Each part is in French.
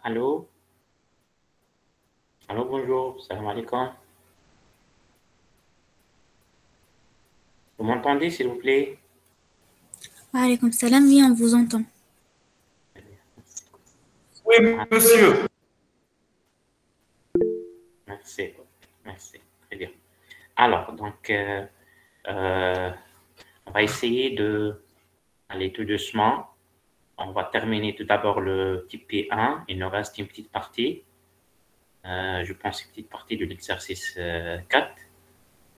Allô? Allô, bonjour. Salam alaikum. Vous m'entendez, s'il vous plaît? Alaykoum salam, oui, on vous entend. Oui, Ah, monsieur. merci. Merci. Très bien. Alors, donc, euh, on va essayer de aller tout doucement. On va terminer tout d'abord le type P1. Il nous reste une petite partie. Je pense une petite partie de l'exercice 4.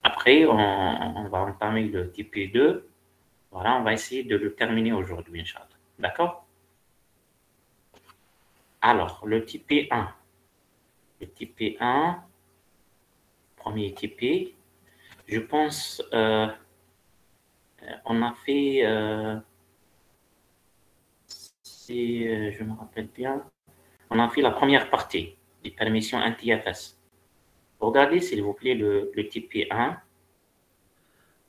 Après, on va entamer le type P2. Voilà, on va essayer de le terminer aujourd'hui, Inch'Allah. D'accord? Alors, le type P1. Le type P1, premier type P. Je pense, on a fait, si je me rappelle bien, on a fait la première partie des permissions anti-FS. Regardez, s'il vous plaît, le type P1.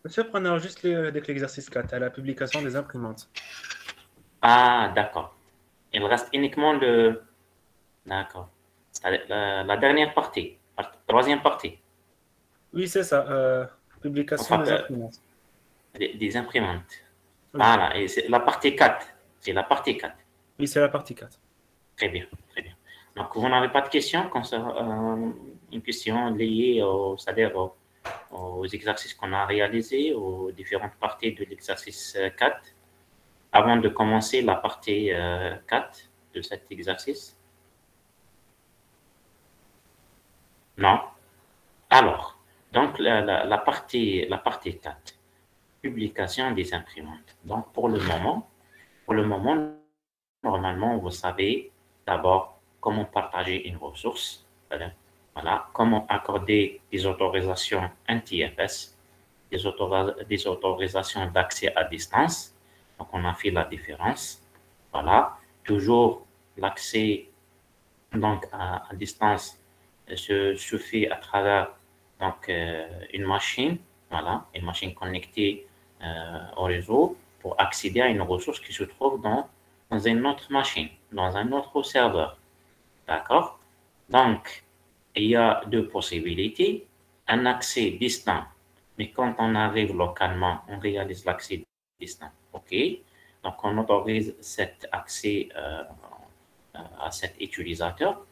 Monsieur, prenons juste avec l'exercice 4 à la publication des imprimantes. Ah, d'accord. Il reste uniquement le... D'accord. C'est-à-dire la dernière partie, la troisième partie, Oui, c'est ça. Publication enfin, des imprimantes. des imprimantes. Oui, Voilà, et c'est la partie 4. C'est la partie 4. oui, c'est la partie 4. Très bien, très bien. Donc, vous n'avez pas de questions concernant une question liée c'est-à-dire aux exercices qu'on a réalisés, aux différentes parties de l'exercice 4, avant de commencer la partie 4 de cet exercice? Non? Alors, donc la partie 4, publication des imprimantes. Donc, pour le moment, normalement, vous savez d'abord comment partager une ressource, voilà, comment accorder des autorisations anti-FS, des autorisations d'accès à distance. Donc, on a fait la différence. Voilà, toujours l'accès donc à distance se fait à travers donc une machine, voilà, une machine connectée au réseau pour accéder à une ressource qui se trouve dans une autre machine, dans un autre serveur. D'accord? Donc, il y a deux possibilités. Un accès distant, mais quand on arrive localement, on réalise l'accès distant. OK? Donc, on autorise cet accès à cet utilisateur.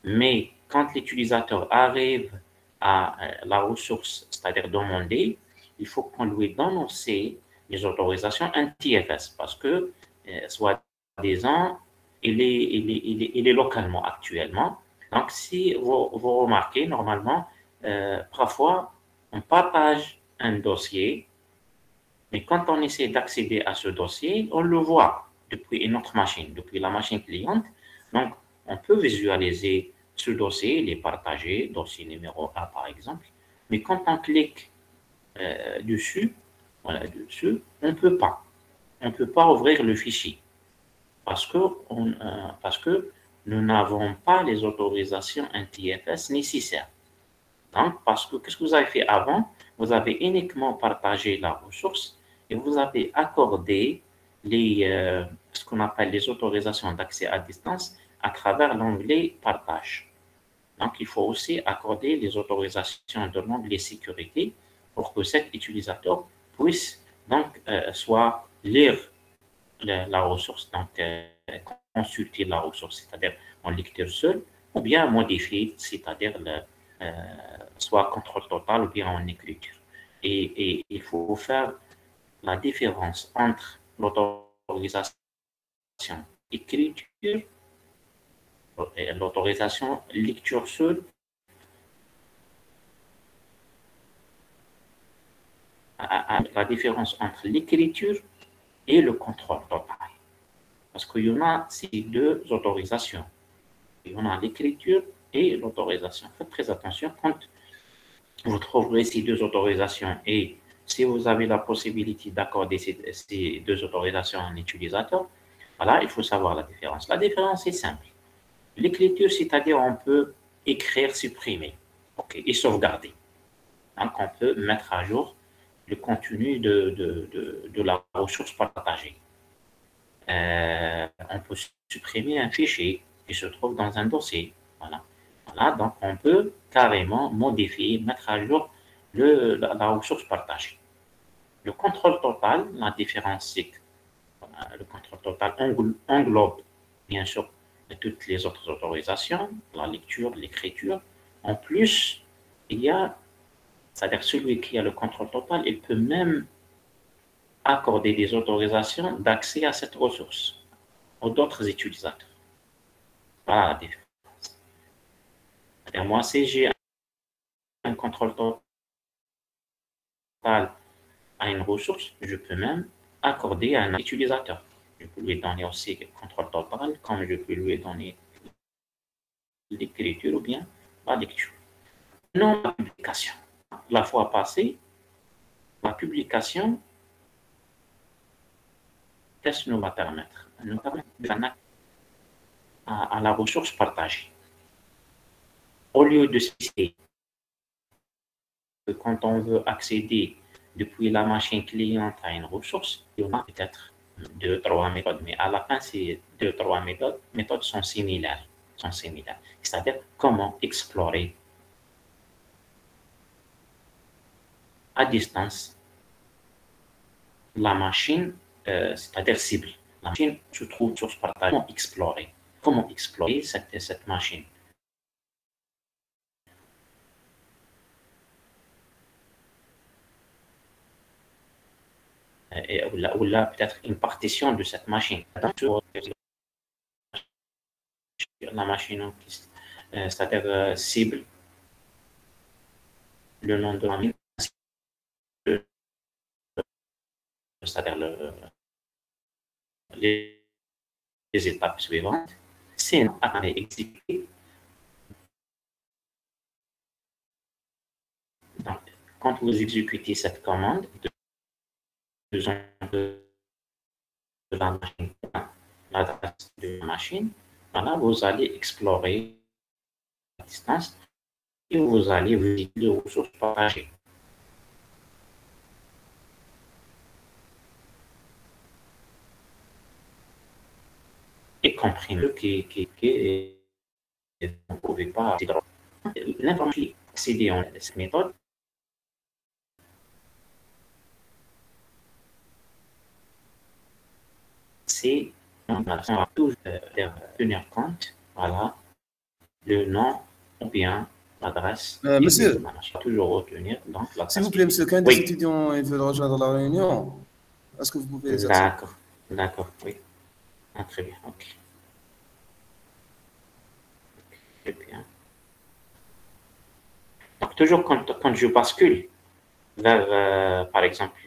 Mais quand l'utilisateur arrive à la ressource, c'est-à-dire demander, il faut qu'on lui donne aussi les autorisations anti-FS parce que, soi-disant, il est localement actuellement. Donc, si vous remarquez, normalement, parfois, on partage un dossier, mais quand on essaie d'accéder à ce dossier, on le voit depuis une autre machine, depuis la machine cliente. Donc, on peut visualiser ce dossier, il est partagé, dossier numéro A par exemple. Mais quand on clique dessus, voilà, dessus, on ne peut pas. On ne peut pas ouvrir le fichier parce que nous n'avons pas les autorisations anti-FS nécessaires. Donc, parce que qu'est-ce que vous avez fait avant? Vous avez uniquement partagé la ressource et vous avez accordé ce qu'on appelle les autorisations d'accès à distance à travers l'onglet partage. Donc, il faut aussi accorder les autorisations de l'onglet sécurité pour que cet utilisateur puisse donc soit lire la ressource, donc consulter la ressource, c'est-à-dire en lecture seule, ou bien modifier, c'est-à-dire euh, soit contrôle total ou bien en écriture. Et il faut faire la différence entre l'autorisation écriture et l'autorisation lecture seule, la différence entre l'écriture et le contrôle total. Parce qu'il y en a ces deux autorisations. Il y en a l'écriture et l'autorisation. Faites très attention quand vous trouverez ces deux autorisations et si vous avez la possibilité d'accorder ces deux autorisations à un utilisateur, voilà, il faut savoir la différence. La différence est simple. L'écriture, c'est-à-dire on peut écrire, supprimer, ok, et sauvegarder. Donc, on peut mettre à jour le contenu de la ressource partagée. On peut supprimer un fichier, qui se trouve dans un dossier. Voilà. Voilà, donc on peut carrément modifier, mettre à jour la ressource partagée. Le contrôle total, la différence, c'est que le contrôle total englobe, bien sûr, toutes les autres autorisations, la lecture, l'écriture. En plus, il y a, c'est-à-dire celui qui a le contrôle total, il peut même accorder des autorisations d'accès à cette ressource aux d'autres utilisateurs. Voilà la différence. C'est-à-dire, moi, si j'ai un contrôle total à une ressource, je peux même accorder à un utilisateur. Je peux lui donner aussi le contrôle total, comme je peux lui donner l'écriture ou bien la lecture. Non, la publication. La fois passée, la publication, qu'est-ce que nous va permettre? Nous permet à la ressource partagée. Au lieu de citer que quand on veut accéder depuis la machine cliente à une ressource, il y en a peut-être 2-3 méthodes, mais à la fin, ces 2-3 méthodes sont similaires. C'est-à-dire comment explorer à distance la machine, c'est-à-dire cible. La machine se trouve sur ce partage. Comment explorer cette machine. Ou là peut-être une partition de cette machine. Sur la machine, c'est-à-dire cible, le nom de la machine, c'est-à-dire les étapes suivantes. C'est à exécuter. Donc, quand vous exécutez cette commande, de la machine, l'adresse de la machine, voilà, vous allez explorer à distance et vous allez visiter les ressources partagées. Et comprenez que vous ne pouvez pas l'information accéder à cette méthode. C'est on va toujours tenir compte, voilà, le nom ou bien l'adresse. Monsieur, toujours retenir donc s'il vous plaît, monsieur, quand oui. des étudiants ils veulent rejoindre la réunion, est-ce que vous pouvez les accepter? D'accord, oui. Ah, très bien, ok. Très bien. Donc, toujours quand je bascule vers, par exemple,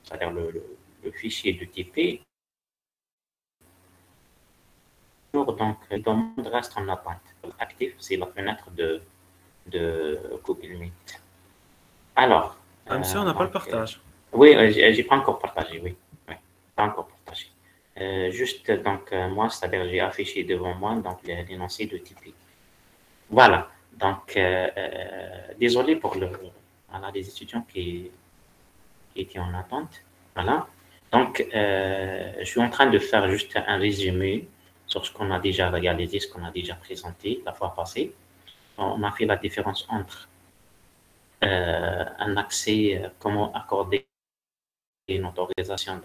c'est-à-dire le fichier de type, donc, la demande reste en attente. Actif, c'est la fenêtre de Google Meet. Alors. Monsieur, on n'a pas le partage. Oui, j'ai pas encore partagé, oui. Pas encore partagé. Juste, donc, moi, c'est-à-dire, j'ai affiché devant moi donc l'énoncé de Tipeee. Voilà. Donc, désolé pour les étudiants qui étaient en attente. Voilà. Donc, je suis en train de faire juste un résumé sur ce qu'on a déjà réalisé, ce qu'on a déjà présenté la fois passée. On a fait la différence entre un accès, comment accorder une autorisation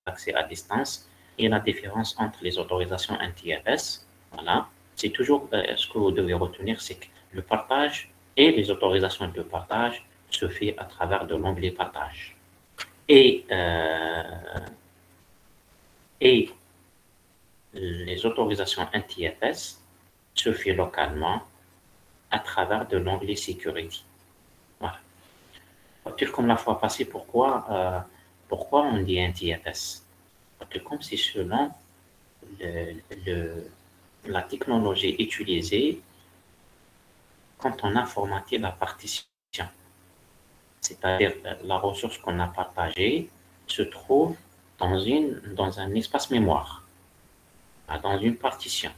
d'accès à distance et la différence entre les autorisations NTFS. Voilà. C'est toujours ce que vous devez retenir, c'est que le partage et les autorisations de partage se fait à travers de l'onglet partage. Et les autorisations NTFS se fait localement à travers de l'onglet Security. Voilà. Comme la fois passée, pourquoi on dit NTFS? Parce que comme c'est selon la technologie utilisée quand on a formaté la partition. C'est-à-dire la ressource qu'on a partagée se trouve dans un espace mémoire, dans une partition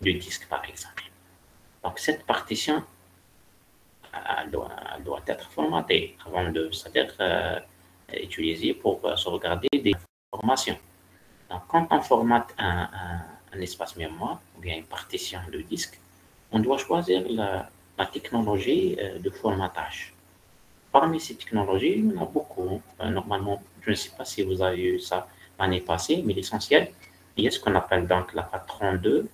du disque par exemple. Donc cette partition elle doit être formatée avant de, c'est-à-dire utilisée pour sauvegarder des informations. Donc, quand on formate un espace mémoire ou bien une partition de disque, on doit choisir la technologie de formatage. Parmi ces technologies, il y en a beaucoup. Normalement, je ne sais pas si vous avez eu ça l'année passée, mais l'essentiel, il y a ce qu'on appelle donc la FAT 32,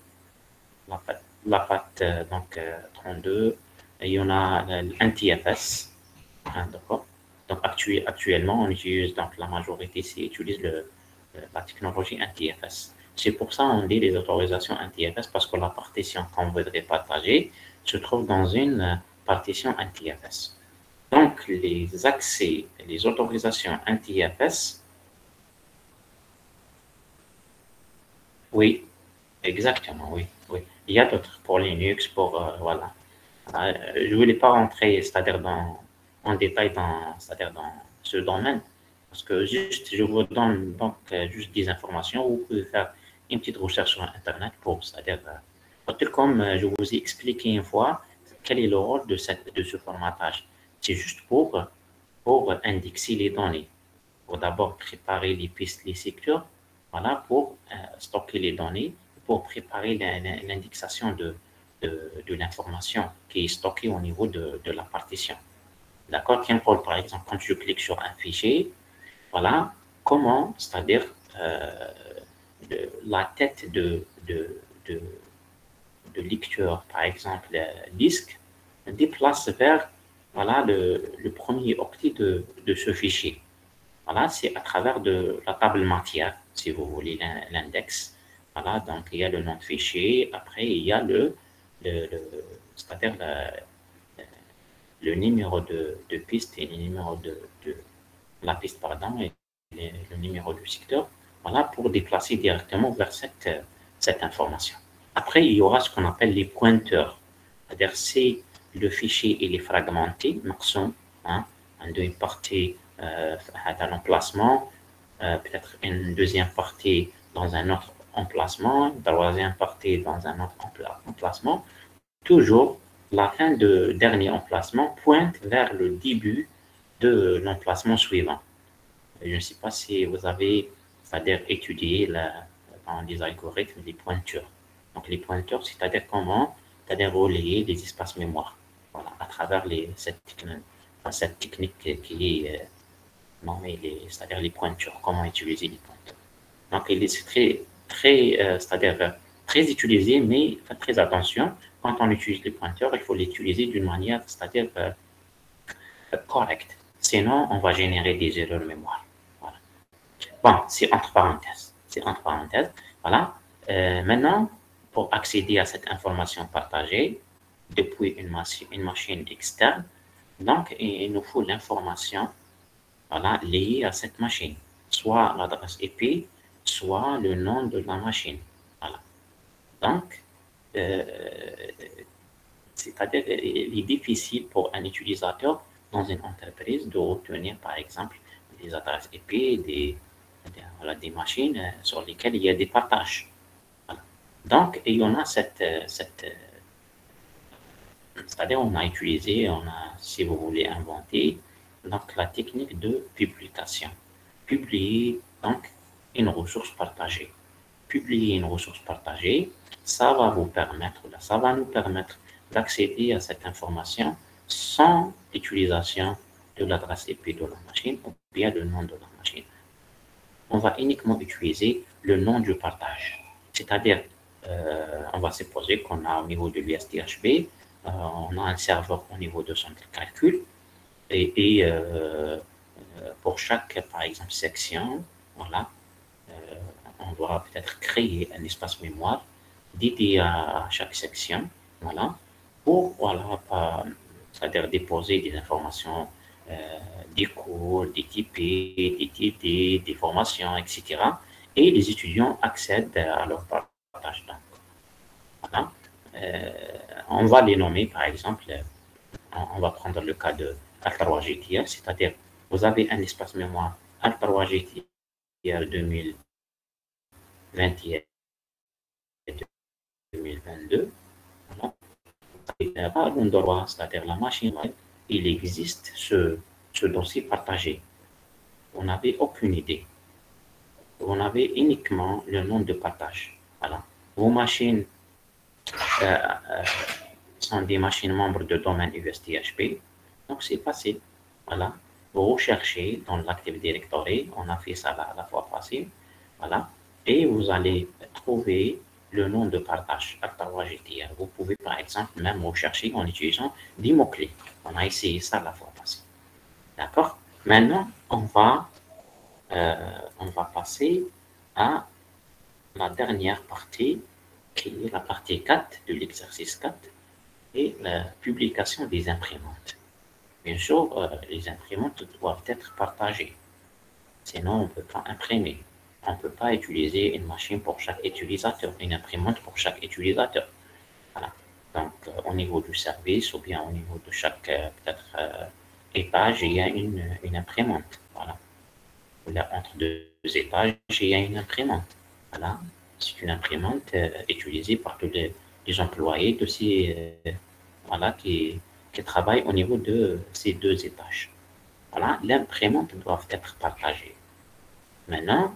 la FAT 32, et il y en a l'NTFS, hein, d'accord? Donc actuellement, on utilise, donc la majorité utilise la technologie NTFS. C'est pour ça qu'on dit les autorisations NTFS, parce que la partition qu'on voudrait partager se trouve dans une partition NTFS. Donc, les accès, les autorisations NTFS, oui, exactement, oui, oui. Il y a d'autres pour Linux, voilà. Je ne voulais pas rentrer, c'est-à-dire en détail c'est-à-dire dans ce domaine, parce que juste, je vous donne donc juste des informations. Vous pouvez faire une petite recherche sur Internet c'est-à-dire, comme je vous ai expliqué une fois, quel est le rôle de ce formatage. C'est juste pour indexer les données, pour d'abord préparer les pistes, les secteurs, voilà, pour stocker les données, pour préparer l'indexation de l'information qui est stockée au niveau de la partition. D'accord? Tiens, Paul, par exemple, quand je clique sur un fichier, voilà, comment, c'est-à-dire la tête de lecteur, par exemple, disque, déplace vers voilà, le premier octet de ce fichier. Voilà, c'est à travers de la table matière, si vous voulez, l'index. Voilà, donc il y a le nom de fichier, après il y a c'est-à-dire le numéro de piste et le numéro de la piste, pardon, et le numéro du secteur, voilà, pour déplacer directement vers cette information. Après, il y aura ce qu'on appelle les pointeurs. C'est-à-dire, si le fichier il est fragmenté, maximum, hein, une partie à l'emplacement, peut-être une deuxième partie dans un autre emplacement, une troisième partie dans un autre emplacement, toujours la fin de dernier emplacement pointe vers le début de l'emplacement suivant. Je ne sais pas si vous avez, c'est-à-dire étudié dans les algorithmes des pointures. Donc les pointeurs, c'est-à-dire comment, c'est-à-dire relayer les espaces mémoire, voilà, à travers cette technique qui est nommée, c'est-à-dire les pointures, comment utiliser les pointeurs. Donc c'est c'est-à-dire très utilisé, mais faites très attention. Quand on utilise les pointeurs, il faut l'utiliser d'une manière, c'est-à-dire correcte. Sinon, on va générer des erreurs mémoire. Voilà. Bon, c'est entre parenthèses. C'est entre parenthèses. Voilà. Maintenant, pour accéder à cette information partagée depuis une machine externe, donc il nous faut l'information, voilà, liée à cette machine, soit l'adresse IP, soit le nom de la machine. Voilà. Donc, c'est-à-dire, il est difficile pour un utilisateur dans une entreprise de retenir, par exemple, des adresses IP, voilà, des machines sur lesquelles il y a des partages. Voilà. Donc, il y en a c'est-à-dire, on a utilisé, si vous voulez, inventé donc, la technique de publication. Publier donc une ressource partagée. Publier une ressource partagée, ça va nous permettre d'accéder à cette information sans utilisation de l'adresse IP de la machine ou bien le nom de la machine. On va uniquement utiliser le nom du partage. C'est-à-dire, on va supposer qu'on a au niveau de l'USDHB, on a un serveur au niveau de son calcul et pour chaque, par exemple, section, voilà, on doit peut-être créer un espace mémoire dédié à chaque section, voilà, pour, voilà, c'est-à-dire déposer des informations, des cours, des TP, des TD, des formations, etc. Et les étudiants accèdent à leur partage. Donc, voilà. On va les nommer, par exemple, on va prendre le cas de Al3GTL, c'est-à-dire vous avez un espace mémoire Al3GTL 2021 et 2022. Voilà. C'est-à-dire la machine web, il existe ce dossier partagé. Vous n'avez aucune idée. vous n'avez uniquement le nom de partage. Voilà. Vos machines sont des machines membres de domaine USTHP. Donc, c'est facile. Voilà. Vous recherchez dans l'Active Directory. On a fait ça la fois passée. Voilà. Et vous allez trouver le nom de partage AltaWGTL. Vous pouvez, par exemple, même rechercher en utilisant des mots-clés. On a essayé ça la fois passée. D'accord? Maintenant, on va passer à la dernière partie, qui est la partie 4 de l'exercice 4, et la publication des imprimantes. Bien sûr, les imprimantes doivent être partagées. Sinon, on ne peut pas imprimer. On ne peut pas utiliser une machine pour chaque utilisateur, une imprimante pour chaque utilisateur. Voilà. Donc, au niveau du service ou bien au niveau de chaque peut-être étage, il y a une imprimante. Voilà. Là, entre deux étages, il y a une imprimante. Voilà. C'est une imprimante utilisée par tous les employés de ces, voilà, qui travaillent au niveau de ces deux étages. Voilà. L'imprimante doit être partagée. Maintenant,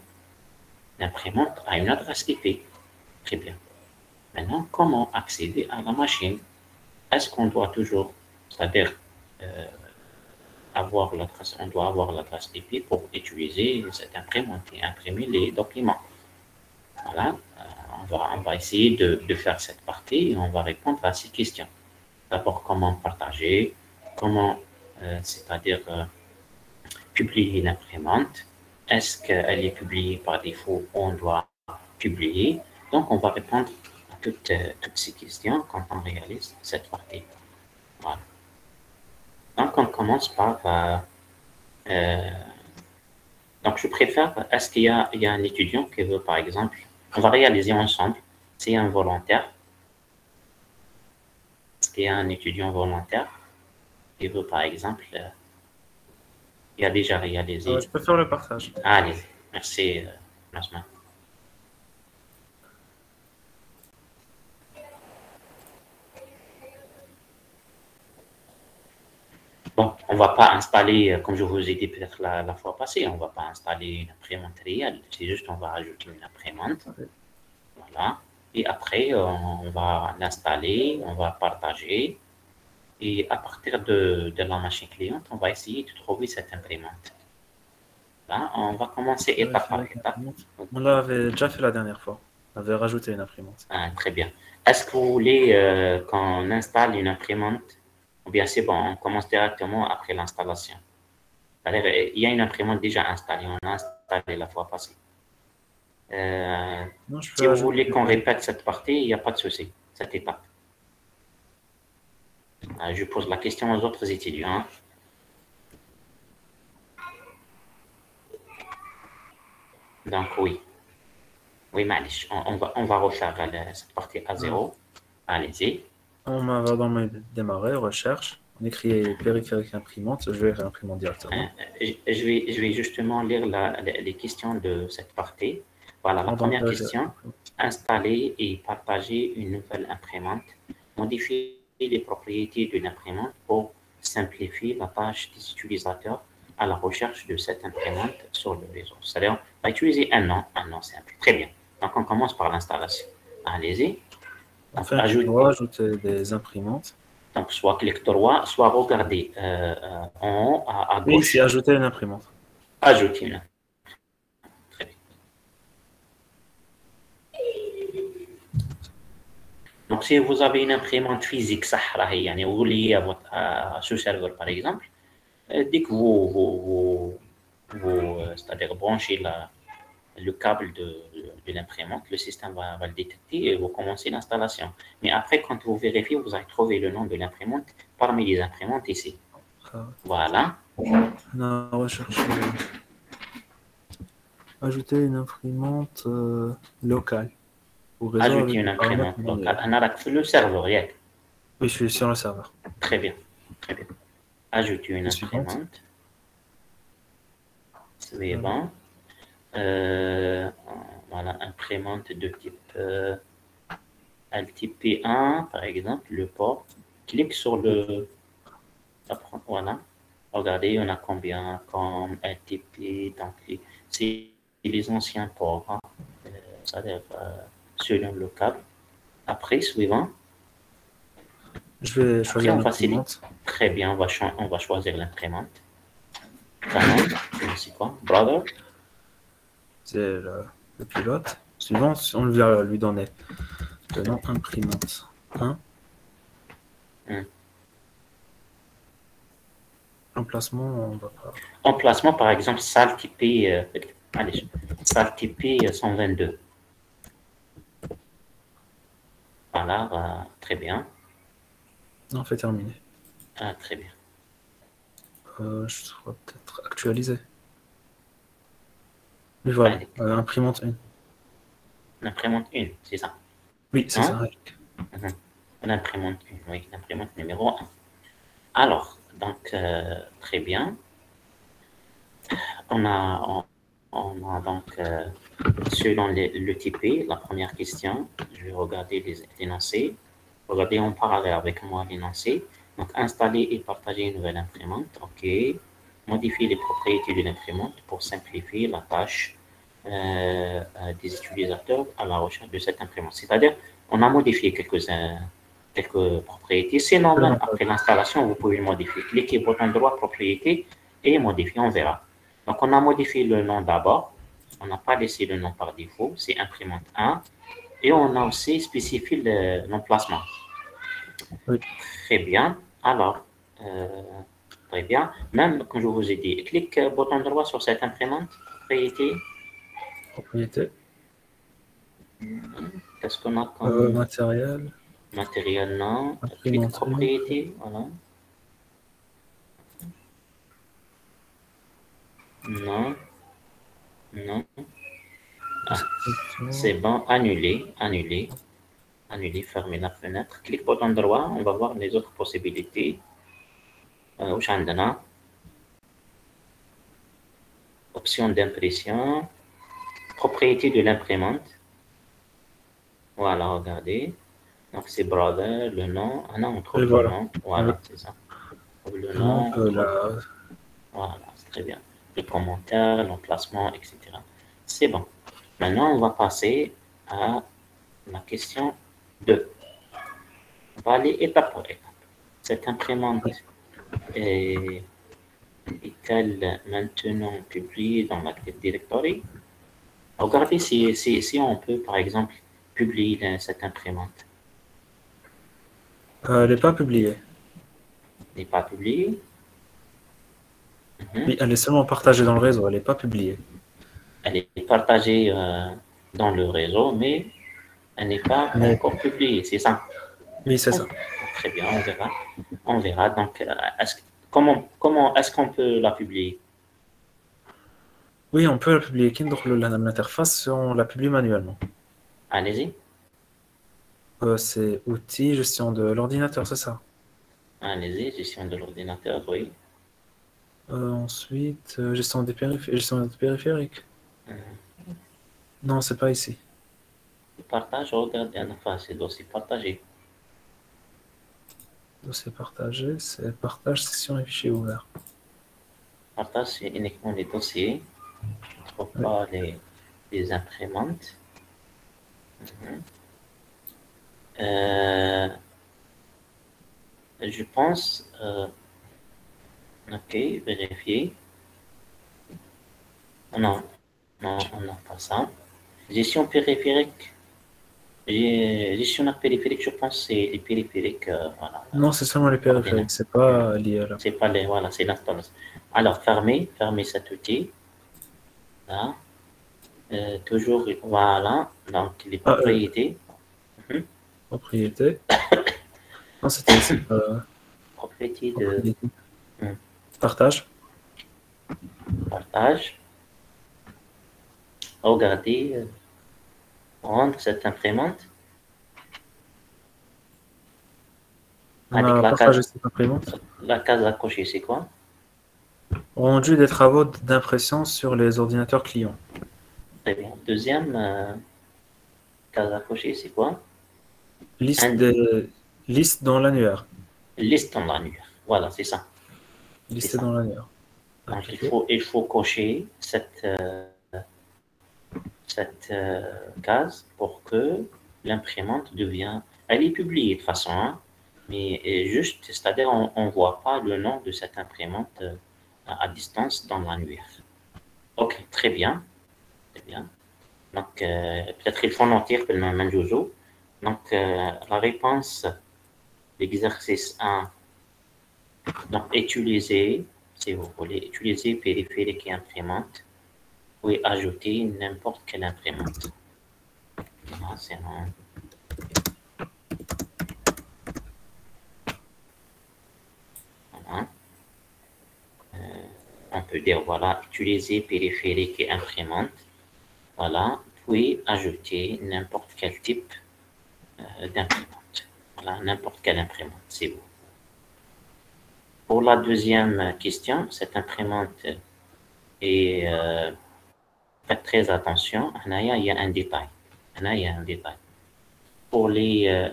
l'imprimante a une adresse IP. Très bien. Maintenant, comment accéder à la machine? Est-ce qu'on doit toujours, c'est-à-dire on doit avoir l'adresse IP pour utiliser cette imprimante et imprimer les documents? Voilà, on va essayer de faire cette partie et on va répondre à ces questions. D'abord, comment partager, comment, c'est-à-dire publier l'imprimante. Est-ce qu'elle est publiée par défaut ou on doit publier? Donc, on va répondre à toutes ces questions quand on réalise cette partie. Voilà. Donc, on commence par... donc, je préfère... Est-ce qu'il y a un étudiant qui veut, par exemple... On va réaliser ensemble. C'est un volontaire. Est-ce qu'il y a un étudiant volontaire qui veut, par exemple... il a déjà réalisé... Je peux faire le partage. Ah, allez, merci, Nasma. Bon, on ne va pas installer, comme je vous ai dit peut-être la fois passée, on ne va pas installer une imprimante réelle. C'est juste on va ajouter une imprimante. Voilà. Et après, on va l'installer, on va partager. Et à partir de la machine cliente, on va essayer de trouver cette imprimante. Là, on va commencer étape par étape. On l'avait déjà fait la dernière fois. On avait rajouté une imprimante. Ah, très bien. Est-ce que vous voulez qu'on installe une imprimante? Ou bien c'est bon, on commence directement après l'installation. C'est-à-dire, il y a une imprimante déjà installée, on a installé la fois passée. Non, si vous voulez qu'on répète cette partie, il n'y a pas de souci, cette étape. Je pose la question aux autres étudiants. Donc oui. Oui, Malish, on va refaire cette partie à zéro. Allez-y. On va dans démarrer, recherche. On écrit périphérique imprimante. Je vais réimprimer directement. Je vais justement lire les questions de cette partie. Voilà, la première question. Installer et partager une nouvelle imprimante. Modifier les propriétés d'une imprimante pour simplifier la tâche des utilisateurs à la recherche de cette imprimante sur le réseau. C'est-à-dire, on va utiliser un nom simple. Très bien. Donc, on commence par l'installation. Allez-y. Donc, ajouter des imprimantes. Donc, soit clic droit, soit regarder en haut à gauche. Oui, c'est ajouter une imprimante. Ajouter une imprimante. Très bien. Donc, si vous avez une imprimante physique, reliée à ce serveur, par exemple, dès que vous c'est-à-dire branchez le câble de l'imprimante, le système va le détecter et vous commencez l'installation. Mais après, quand vous vérifiez, vous allez trouver le nom de l'imprimante parmi les imprimantes ici. Voilà. On a recherché. Ajouter une imprimante locale. Ajouter une imprimante locale. On a le serveur, oui, je suis sur le serveur. Très bien. Très bien. Ajouter une imprimante. C'est bon. Voilà, imprimante de type LTP1, par exemple, le port. Clique sur le... Voilà. Regardez, on a combien comme LTP. Donc, c'est les anciens ports, hein, c'est-à-dire selon le câble. Après, suivant, Je vais après choisir on une facilite. imprimante. Très bien, on va choisir l'imprimante. Canon, c'est quoi? Brother. C'est le pilote. Suivant, on va lui donner le nom imprimante 1. Emplacement, on va pas. Emplacement, par exemple, salle typée, allez, salle typée 122. Voilà, très bien. Non, fait terminer. Ah, très bien. Je dois peut-être actualiser. Oui, voilà. Allez. Imprimante 1. L'imprimante 1, c'est ça. Oui, c'est Hein? ça. L'imprimante 1, oui, l'imprimante numéro 1. Alors, donc, très bien. On a donc, selon le typé, la première question, je vais regarder les énoncés. Regardez en parallèle avec moi l'énoncé. Donc, installer et partager une nouvelle imprimante. OK. Modifier les propriétés de l'imprimante pour simplifier la tâche des utilisateurs à la recherche de cette imprimante. C'est-à-dire, on a modifié quelques propriétés. Sinon, même après l'installation, vous pouvez modifier. Cliquez bouton droit, propriété et modifier, on verra. Donc, on a modifié le nom d'abord. On n'a pas laissé le nom par défaut. C'est imprimante 1. Et on a aussi spécifié l'emplacement. Oui. Très bien. Alors, très bien. Même quand je vous ai dit, clique bouton droit sur cette imprimante, propriété. Propriété. Qu'est-ce qu'on a comme matériel. Matériel, non. Imprimante. Clique propriété, voilà. Non. Non. Ah, c'est bon. Annuler, annuler. Annuler, fermer la fenêtre. Clique bouton droit, on va voir les autres possibilités. وش عندنا? Option d'impression. Propriété de l'imprimante. Voilà, regardez. Donc, c'est brother, le nom. Ah non, on trouve le nom. Voilà, c'est ça. Le nom. Voilà, c'est très bien. Les commentaires, l'emplacement, etc. C'est bon. Maintenant, on va passer à la question 2. On va aller étape par étape. Cette imprimante est-elle maintenant publiée dans l'Active Directory? Regardez si on peut, par exemple, publier cette imprimante. Elle n'est pas publiée. Elle n'est pas publiée? Oui, elle est seulement partagée dans le réseau, elle n'est pas publiée. Elle est partagée dans le réseau, mais elle n'est pas encore publiée, c'est ça? Oui, c'est ça. Très bien, on verra. On verra. Donc, comment est-ce qu'on peut la publier? Oui, on peut la publier. L'interface, on la publie manuellement. Allez-y. C'est outils, gestion de l'ordinateur, c'est ça? Allez-y, gestion de l'ordinateur, oui. Ensuite, gestion des périphériques. Non, c'est pas ici. Partage, regardez, enfin, c'est dossier partagé. Dossier partagé, c'est partage session et fichiers ouverts. Partage, c'est uniquement les dossiers. On ne trouve pas les imprimantes. Je pense... ok, vérifier. Non, on n'a pas ça. Gestion périphérique. Gestionnaire périphérique, je pense que c'est les périphériques. Voilà. Non, c'est seulement les périphériques, c'est pas lié à la... C'est pas les... Voilà, c'est l'installation. Alors, fermez cet outil. Là. Toujours, voilà. Donc, les propriétés. Propriété. Non, c'était ici. Propriété de... Partage. Partage. Regardez. Rendre cette imprimante. On a partagé cette imprimante. La case à cocher, c'est quoi? Rendu des travaux d'impression sur les ordinateurs clients. Très bien. Deuxième case à cocher, c'est quoi? Liste dans l'annuaire. Liste dans l'annuaire. Voilà, c'est ça. Liste dans l'annuaire. Donc, il faut cocher cette cette case pour que l'imprimante devienne... Elle est publiée de toute façon, hein, mais juste, c'est-à-dire on ne voit pas le nom de cette imprimante à distance dans l'annuaire. Ok, très bien. Très bien. Donc, peut-être il faut noter que le Manjouzo. Donc, la réponse d'exercice 1, donc utiliser, si vous voulez, utiliser périphérique et imprimante, vous pouvez ajouter n'importe quelle imprimante. Voilà, c'est un... Voilà. On peut dire, voilà, utiliser périphérique et imprimante. Voilà, puis ajouter n'importe quel type d'imprimante. Voilà, n'importe quelle imprimante, c'est bon. Pour la deuxième question, cette imprimante est... faites très attention, il y a un détail. Il y a un détail. Pour les...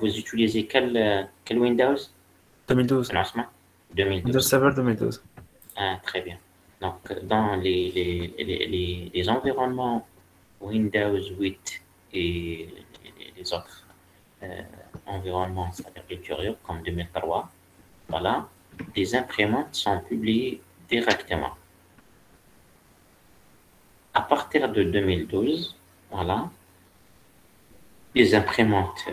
vous utilisez quel Windows? 2012. 2012. Windows Server 2012. Ah, très bien. Donc, dans les environnements Windows 8 et les autres environnements, c'est-à-dire ultérieurs, comme 2003, voilà, les imprimantes sont publiées directement. À partir de 2012, voilà, les imprimantes,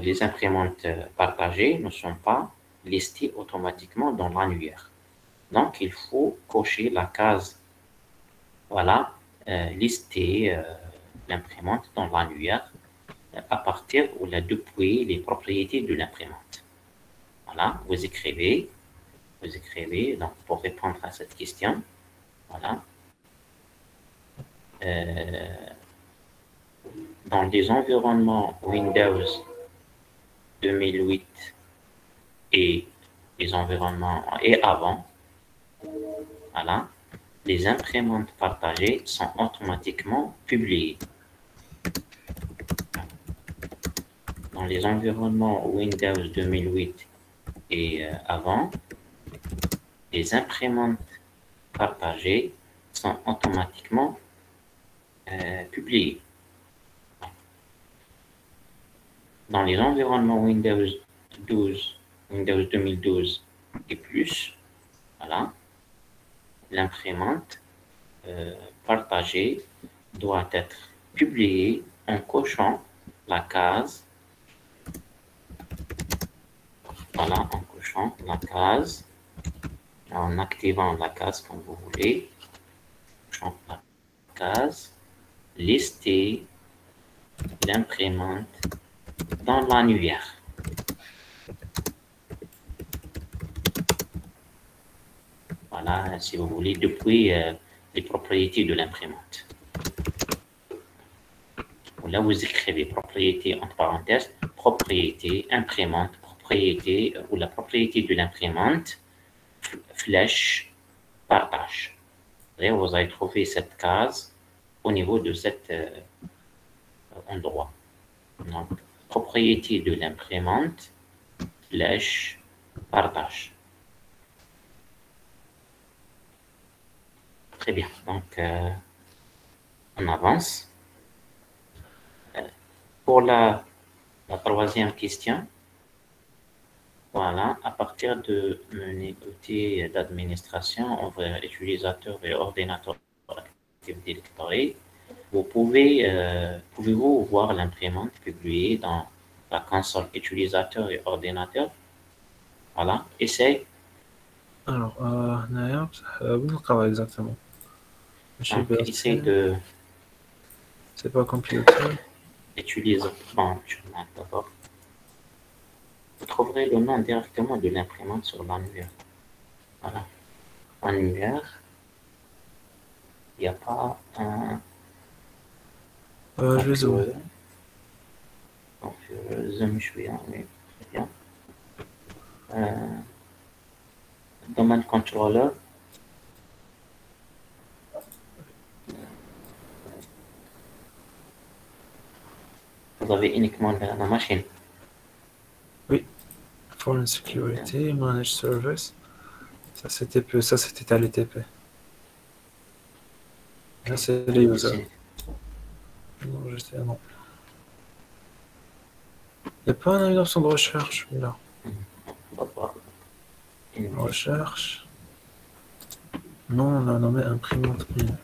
les imprimantes partagées ne sont pas listées automatiquement dans l'annuaire. Donc, il faut cocher la case, voilà, lister l'imprimante dans l'annuaire à partir ou depuis les propriétés de l'imprimante. Voilà, vous écrivez, donc pour répondre à cette question, voilà. Dans les environnements Windows 2008 et les environnements et avant, voilà, les imprimantes partagées sont automatiquement publiées. Dans les environnements Windows 2008 et avant, les imprimantes partagées sont automatiquement publiées. Dans les environnements Windows 2012 et plus, voilà, l'imprimante partagée doit être publiée en cochant la case, voilà, en cochant la case, en activant la case comme vous voulez, cochant la case, lister l'imprimante dans l'annuaire. Voilà, si vous voulez, depuis les propriétés de l'imprimante. Là, vous écrivez propriété entre parenthèses, propriété, imprimante, propriété ou la propriété de l'imprimante, flèche, partage. Et vous allez trouver cette case au niveau de cet endroit. Donc, propriété de l'imprimante, flèche, partage. Très bien. Donc, on avance. Pour la troisième question, voilà, à partir de menu outils d'administration, ouvrir utilisateur et ordinateur Active Directory, pouvez-vous voir l'imprimante publiée dans la console utilisateur et ordinateur? Voilà, essaye. Alors, oui, exactement. Donc, essaye de... C'est pas computer. Utiliser. Bon, je remarque d'abord. Vous trouverez le nom directement de l'imprimante sur l'annuaire. Voilà. Annuaire. Il n'y a pas un... Je vais zoomer. Donc, zoom, je suis mais très bien. Domaine controller. Vous avez uniquement la machine. Oui. Foreign Security, Managed Service. Ça c'était TLTP. Là, c'est les users. C'est- Non, non. Il n'y a pas une option de recherche, là. On va voir. Une- Recherche. Non, on a nommé imprimante 1.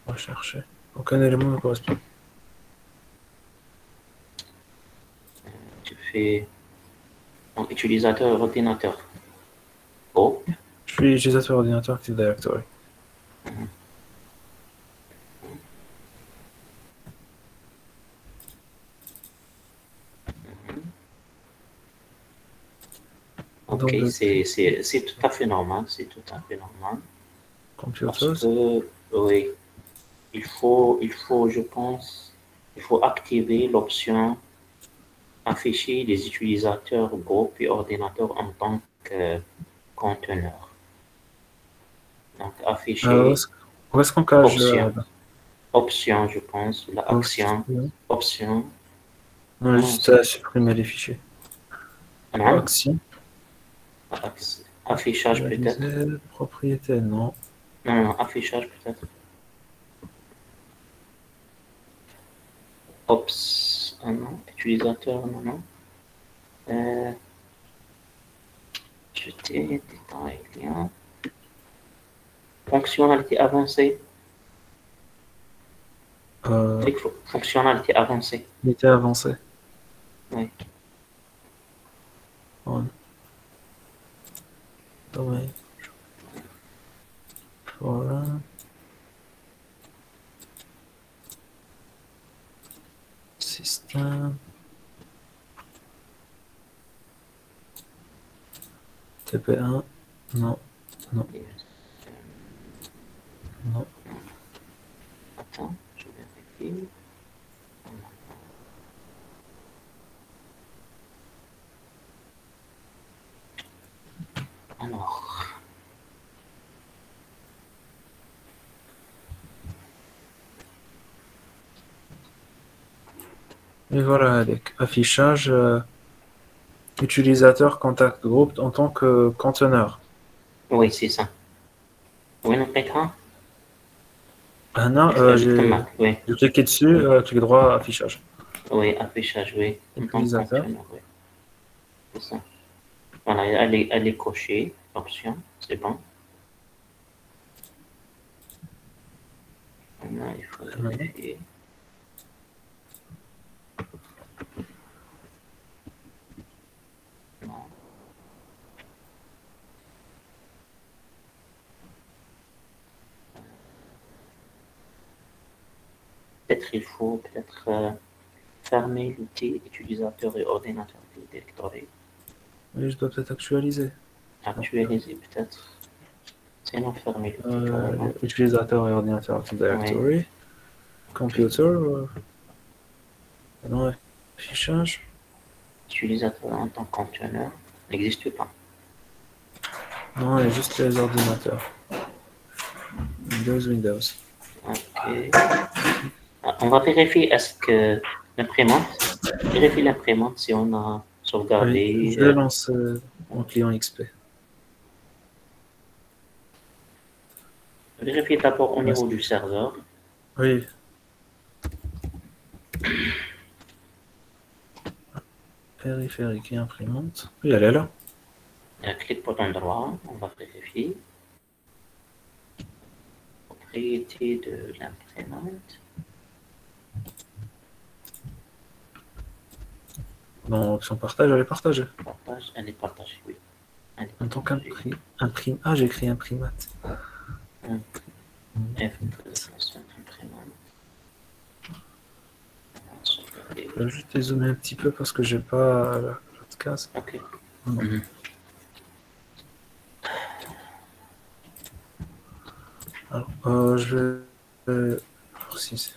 Rechercher. Aucun élément ne correspond. Tu fais donc, utilisateur ordinateur. Oh, Je suis utilisateur ordinateur Active Directory. ok, Donc, c'est tout à fait normal, c'est tout à fait normal. Parce Computers. que, oui, je pense, il faut activer l'option afficher les utilisateurs groupes et ordinateurs en tant que conteneur. Donc, afficher Où est-ce qu'on cache option, je pense, la action, option. On a juste à supprimer les fichiers. Non, Action. affichage peut-être. Propriété, non. Non, affichage peut-être. Ops, non, utilisateur, non. Jeter, détail, lien. Fonctionnalité avancée. Fonctionnalité avancée. Unité avancée. Oui. On. Domaine. Voilà. Système. TP1. Non. Non. Non. Attends, je vérifie. Alors. Et voilà, avec affichage utilisateur contact group en tant que conteneur. Oui, c'est ça. Oui, non, peut-être. Ah non, Oui. j'ai cliqué dessus, clic droit, affichage. Oui, affichage, oui. Utilisateur. Oui. C'est ça. Voilà, elle est cochée, option, c'est bon. Maintenant, il faut vérifier. Non. Peut-être il faut fermer l'outil utilisateur et ordinateur directory. Oui, je dois peut-être actualiser. Actualiser peut-être. Sinon, fermer l'outil carrément. Utilisateur et ordinateur Active Directory. Oui. Computer. Non, affichage. Utilisateur en tant que conteneur n'existe pas. Non, il y a juste les ordinateurs. Windows. Ok. On va vérifier est-ce que l'imprimante, vérifie l'imprimante si on a sauvegardé. Oui, je lance mon client XP. Vérifiez d'abord au niveau du serveur. Oui. Périphérique et imprimante. Oui, elle est là. Clique bouton droit, on va vérifier. Propriété de l'imprimante. Dans l'option partage, elle est partagée. Partage, elle est partagée, oui. En tant qu'imprime. Ah, j'ai écrit imprimate. Je vais juste dézoomer un petit peu parce que j'ai pas l'autre case. Ok. Alors, je vais voir si c'est.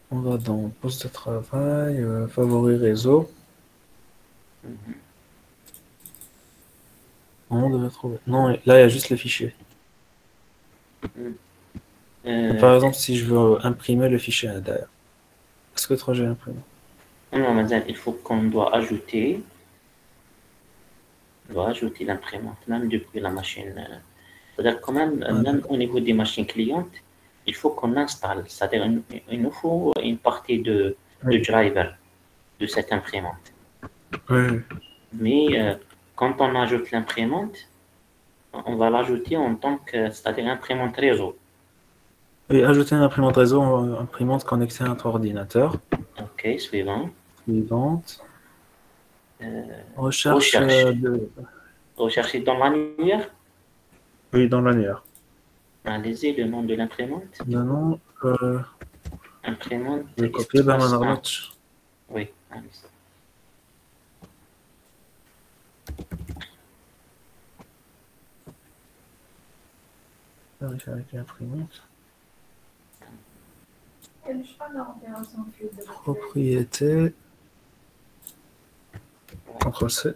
On va dans poste de travail, favoris réseau. On devait trouver. Non, là il y a juste les fichiers. Par exemple, si je veux imprimer le fichier derrière, est-ce que toi j'ai imprimé? non, madame, il faut qu'on doit ajouter, l'imprimante, même depuis la machine. C'est-à-dire quand même, Ah, même d'accord. au niveau des machines clientes, il faut qu'on installe. C'est-à-dire il nous faut une partie de Oui, driver de cette imprimante. oui, oui. Mais quand on ajoute l'imprimante, on va l'ajouter en tant que, c'est-à-dire imprimante réseau. Oui, ajouter une imprimante réseau, imprimante connectée à notre ordinateur. OK, suivant. Suivante. Euh, Recherche recherche. de... Rechercher dans l'annuaire. Oui, dans l'annuaire. Allez-y, le nom de l'imprimante. Maintenant, je Imprimante vais copier espace Berman 1. Arnott. Oui, allez-y. Vérifier avec l'imprimante. Propriété. CTRL-C.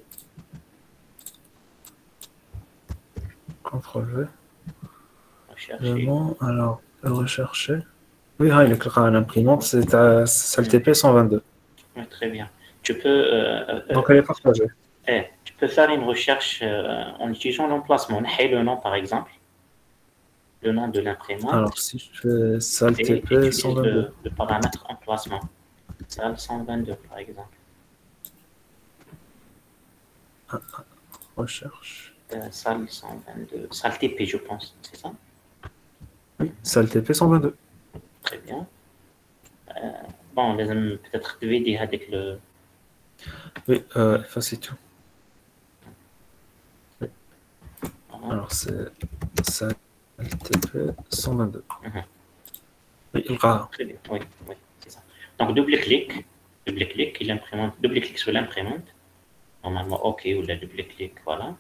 CTRL-V. Le Rechercher. nom, alors, rechercher. Oui, l'imprimante, c'est SALTP 122. Oui, très bien. Tu peux, Donc, elle est partagée. tu peux faire une recherche en utilisant l'emplacement. Et le nom, par exemple, le nom de l'imprimante, Alors, si je fais et SALTP utilise 122. le paramètre emplacement. Salle 122, par exemple. Recherche. Salle 122. Salle TP, je pense. C'est ça? Oui, SALTP 122. Très bien. Bon, لازم peut-être تفيدي هذيك le. Oui, effacer tout. Oui. Voilà. Alors, c'est SALTP 122. Mhm. Oui, il va. Très bien, oui, oui, c'est ça. Donc, double-clic, et l'imprimante, double-clic sur l'imprimante. Normalement, OK, ou la double-clic, voilà.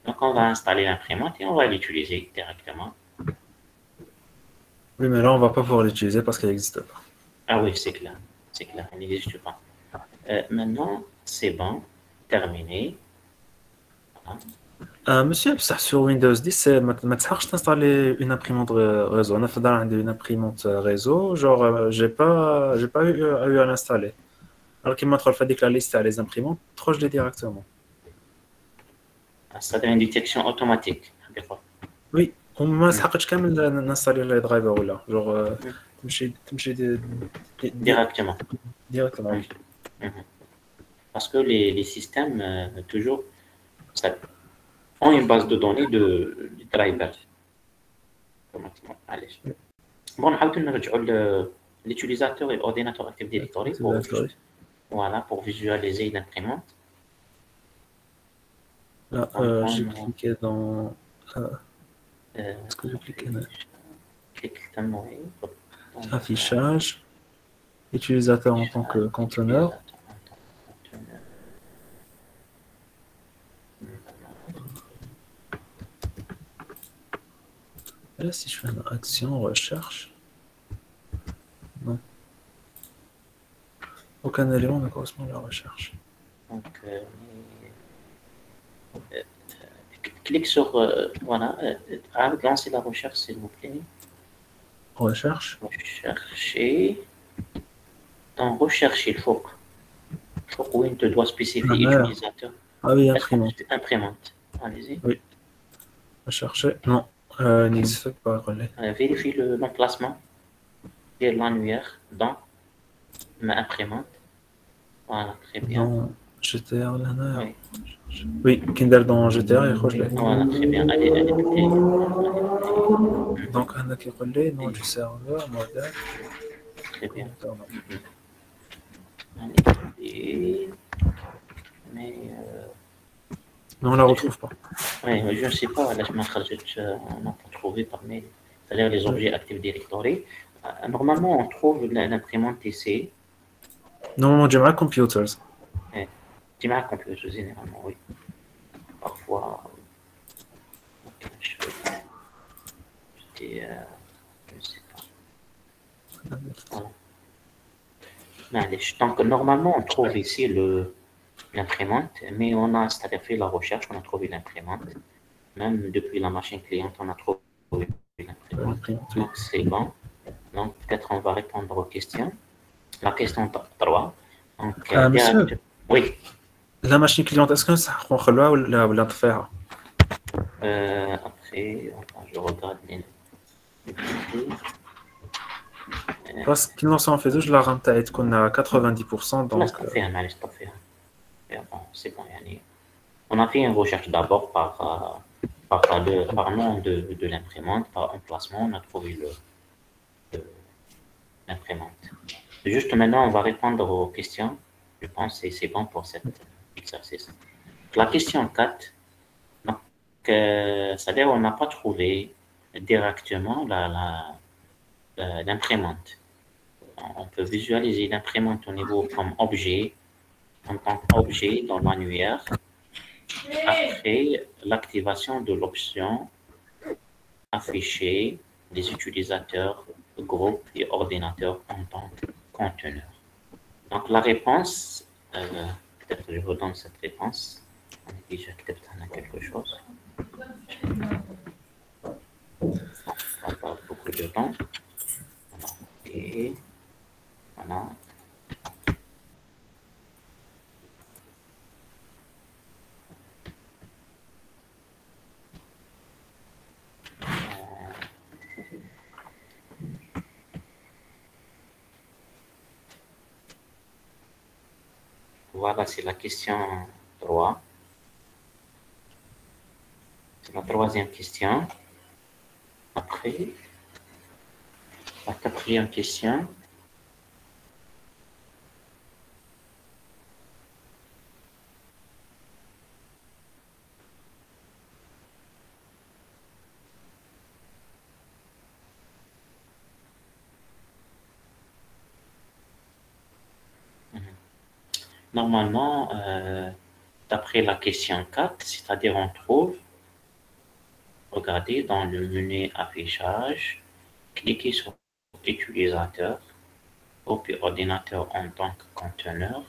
Donc, on va installer l'imprimante et on va l'utiliser directement. Oui, mais là, on va pas pouvoir l'utiliser parce qu'elle n'existe pas. Ah oui, c'est clair, elle n'existe pas. Maintenant, c'est bon, terminé. Voilà. Monsieur, ça, sur Windows 10, ما تسحقش d'installer une imprimante réseau. On a fait une imprimante réseau, genre, j'ai pas eu à l'installer. Alors qu'il m'a fait que la liste à les imprimantes, trop je l'ai directement. C'est une détection automatique. Des fois. Oui, on m'a سحقتش كامل d'installer les drivers ou là. Genre, تمشي Directement. directement. Oui. Mhm. Parce que les systèmes, toujours, ça, ont une base de données de drivers. Automatiquement. Allez. Bon, نحاول نرجعوا l'utilisateur et l'ordinateur Active Directory pour, voilà, pour visualiser l'imprimante. Là, j'ai cliqué dans... Est-ce que j'ai cliqué là? Affichage. Utilisateur en tant que conteneur. Et là, si je fais une action recherche, non. Aucun élément ne correspond à la recherche. Donc, clique sur, voilà, lancer la recherche, s'il vous plaît. Recherche. Rechercher. Dans rechercher, il faut que tu dois spécifier utilisateur. Ah oui, imprimante. Imprimante. Allez-y. Oui. Rechercher. Non, il n'existe pas. Vérifie l'emplacement de l'annuaire dans ma imprimante. Voilà, très bien. Dans GTR, là, Oui. Oui, Kinder dans GTR, il oui. Voilà, très bien. Allez. Donc, on a qui relais, nom du serveur, modèle. Très bien. Allez. Mais on ne la retrouve pas. Oui, je ne sais pas, là, on n'a pas trouvé par mail. C'est-à-dire les objets Active Directory. Normalement, on trouve l'imprimante ici. Normalement, j'ai ma computers. Tu m'as compris, généralement, oui. Parfois, je ne sais pas. Voilà. Donc, normalement, on trouve ici l'imprimante, mais on a fait la recherche, on a trouvé l'imprimante. Même depuis la machine cliente, on a trouvé l'imprimante. l'imprimante. Oui. Donc, c'est bon. Donc, peut-être on va répondre aux questions. La question 3. Donc, Monsieur, oui. la machine cliente, est-ce que ça نخلوها ولا نطفيها؟ Après, attends, je regarde les Parce qu'ils n'en sont fait deux, je la rame تاعي تكون à 90%, لا donc استطيع معلش استطيع. C'est bon, يعني. On a fait une recherche d'abord par nom de l'imprimante, par emplacement, on a trouvé l'imprimante. Juste maintenant, on va répondre aux questions. Je pense que c'est bon pour cet exercice. La question 4, donc, c'est-à-dire on n'a pas trouvé directement l'imprimante. On peut visualiser l'imprimante au niveau comme objet, en tant qu'objet dans l'annuaire, après l'activation de l'option afficher les utilisateurs, groupes et ordinateurs en tant que conteneur. Donc la réponse, peut-être que je vous donne cette réponse. On a déjà quelque chose. Ça va pas beaucoup de temps. Et voilà. Voilà, c'est la question 3. C'est la troisième question. Après, la quatrième question. Normalement, d'après la question 4, c'est-à-dire on trouve, regardez dans le menu affichage, cliquez sur utilisateur, puis ordinateur en tant que conteneur,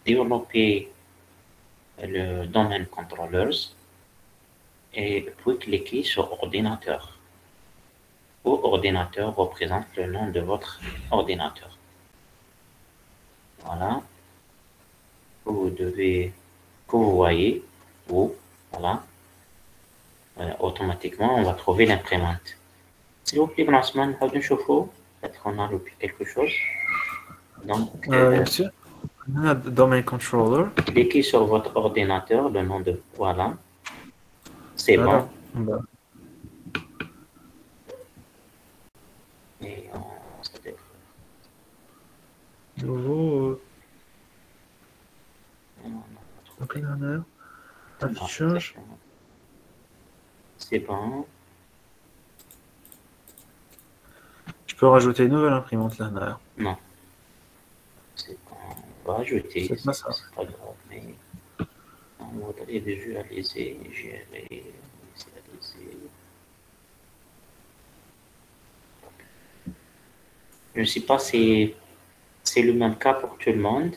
développer le domaine controllers et puis cliquez sur ordinateur. Où ordinateur représente le nom de votre ordinateur. Voilà. Que vous voyez, voilà, automatiquement, on va trouver l'imprimante. S'il vous plaît, Blanchman, peut-être qu'on a loupé quelque chose. Donc, monsieur, on a domain controller. Cliquez sur votre ordinateur, le nom de, voilà, c'est voilà. bon. Et nouveau affichage. C'est bon. Je peux rajouter une nouvelle imprimante là. Non. C'est bon. On va ajouter. C'est pas ça. C'est pas grave, mais on voudrait visualiser, gérer, visualiser. Je ne sais pas si c'est le même cas pour tout le monde.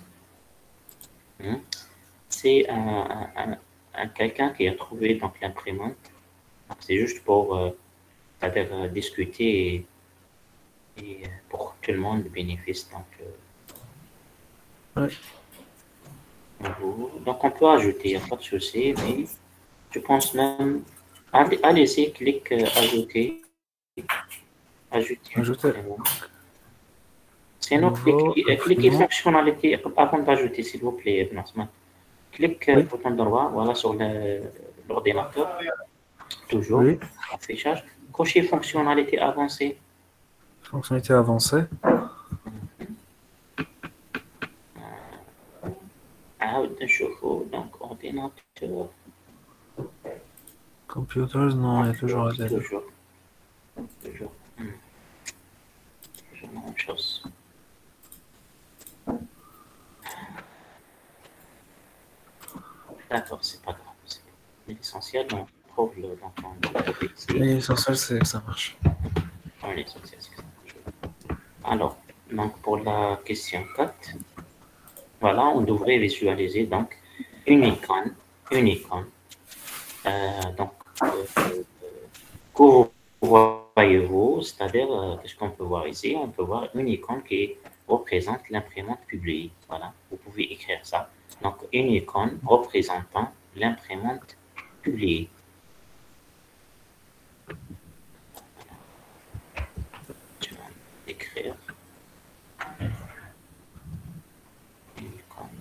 C'est quelqu'un qui a trouvé donc l'imprimante. C'est juste pour discuter et pour tout le monde bénéficie. Donc on peut ajouter, il n'y a pas de souci, mais je pense même, allez-y, clique ajouter. Ajouter. Sinon, cliquez fonctionnalité avant d'ajouter, s'il vous plaît, Blanchman. Clique bouton droit, voilà, sur l'ordinateur. Toujours, affichage. Cochez fonctionnalité avancée. Fonctionnalité avancée. Donc, ordinateur. Computers, non, il y a toujours à dire. Toujours la même chose. D'accord, c'est pas grave. Mais l'essentiel, on trouve l'essentiel, c'est que ça marche. L'essentiel, c'est que ça marche. Alors, donc pour la question 4, voilà, on devrait visualiser donc une icône. Donc, que vous voyez-vous, c'est-à-dire, qu'est-ce qu'on peut voir ici? On peut voir une icône qui représente l'imprimante publiée. Voilà, vous pouvez écrire ça. Donc, une icône représentant l'imprimante publiée. Je vais écrire une icône.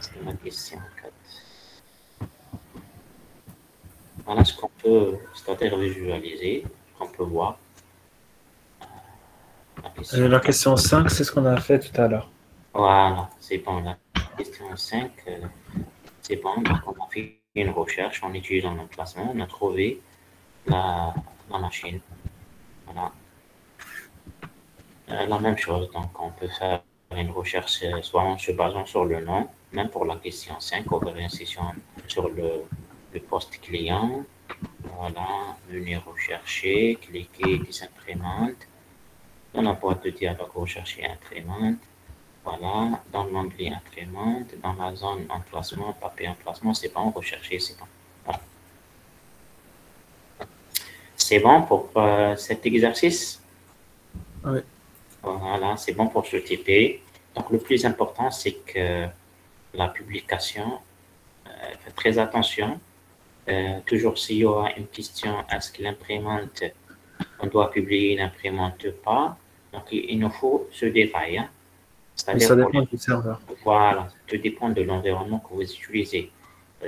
C'est la question 4. Voilà ce qu'on peut, c'est-à-dire visualiser, qu'on peut voir. La question 5, c'est ce qu'on a fait tout à l'heure. Voilà, c'est bon. La question 5, c'est bon. Donc, on a fait une recherche en utilisant l'emplacement. On a trouvé la machine. Voilà. La même chose. Donc, on peut faire une recherche soit en se basant sur le nom, même pour la question 5, ouvrir une session sur le poste client. Voilà, venir rechercher, cliquer des imprimantes. Dans la boîte de dialogue, rechercher imprimante. Voilà, dans l'onglet imprimante, dans la zone emplacement, papier emplacement, c'est bon, rechercher, c'est bon. Voilà. C'est bon pour cet exercice? Oui. Voilà, c'est bon pour ce TP. Donc, le plus important, c'est que la publication, faites très attention. Toujours s'il y aura une question, est-ce que l'imprimante, on doit publier une imprimante ou pas? Donc, il nous faut ce détail. Hein. Ça dépend du serveur. Voilà, tout dépend de l'environnement que vous utilisez.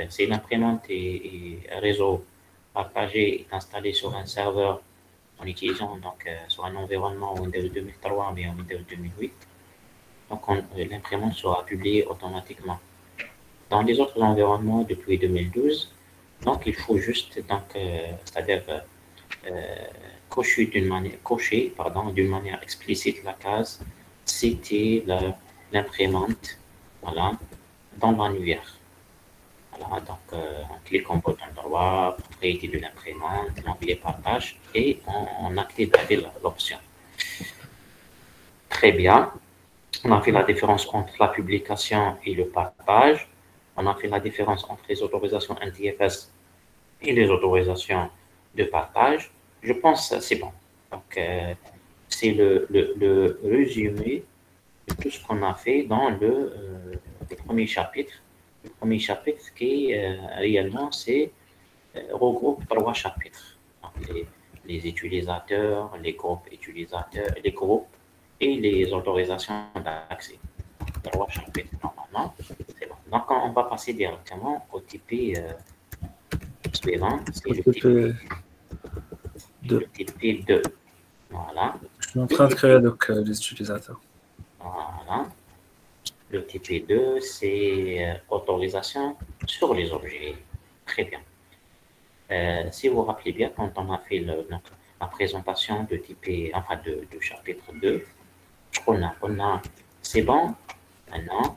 Si l'imprimante est réseau partagé, est installé sur un serveur en utilisant donc sur un environnement Windows 2003 ou bien Windows 2008, donc l'imprimante sera publiée automatiquement. Dans les autres environnements depuis 2012, donc il faut juste donc c'est-à-dire cocher d'une manière explicite la case, citer l'imprimante, voilà, dans l'annuaire. Voilà, donc on clique en bouton droit, propriété de l'imprimante, l'onglet partage et on active l'option. Très bien. On a fait la différence entre la publication et le partage. On a fait la différence entre les autorisations NTFS et les autorisations de partage. Je pense que c'est bon. Donc, c'est le résumé de tout ce qu'on a fait dans le premier chapitre. Le premier chapitre qui, réellement, regroupe 3 chapitres. Donc, les utilisateurs, les groupes utilisateurs, les groupes et les autorisations d'accès. 3 chapitres, normalement. C'est bon. Donc, on va passer directement au TP suivant. C'est le TP 2. Le TP 2. Voilà. Je suis en train de créer donc les utilisateurs. Voilà. Le TP2, c'est autorisation sur les objets. Très bien. Si vous vous rappelez bien, quand on a fait la présentation de TP, enfin de chapitre 2, c'est bon. Maintenant,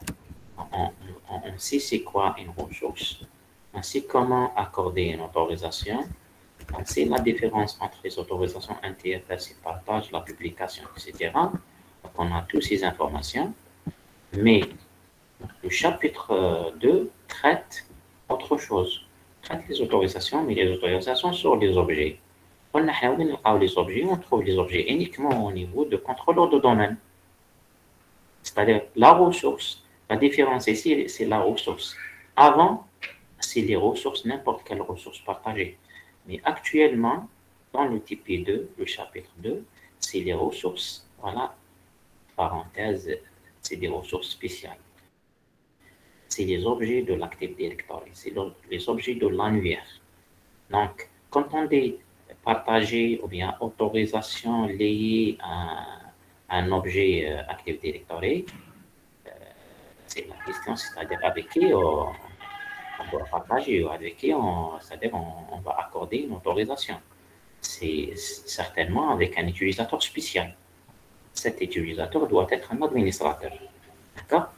on sait c'est quoi une ressource. On sait comment accorder une autorisation. On sait la différence entre les autorisations NTFS et partage, la publication, etc. Donc, on a toutes ces informations. Mais le chapitre 2 traite autre chose. Traite les autorisations, mais les autorisations sur les objets. On a les objets, on trouve les objets uniquement au niveau de contrôleur de domaine. C'est-à-dire la ressource. La différence ici, c'est la ressource. Avant, c'est les ressources, n'importe quelle ressource partagée. Mais actuellement, dans le TP2, le chapitre 2, c'est les ressources, voilà, parenthèse, c'est des ressources spéciales. C'est les objets de l'Active Directory, c'est les objets de l'annuaire. Donc, quand on dit partager ou bien autorisation liée à un objet Active Directory, c'est la question, c'est-à-dire avec qui on doit partager ou avec qui c'est-à-dire on va accorder une autorisation. C'est certainement avec un utilisateur spécial. Cet utilisateur doit être un administrateur. D'accord?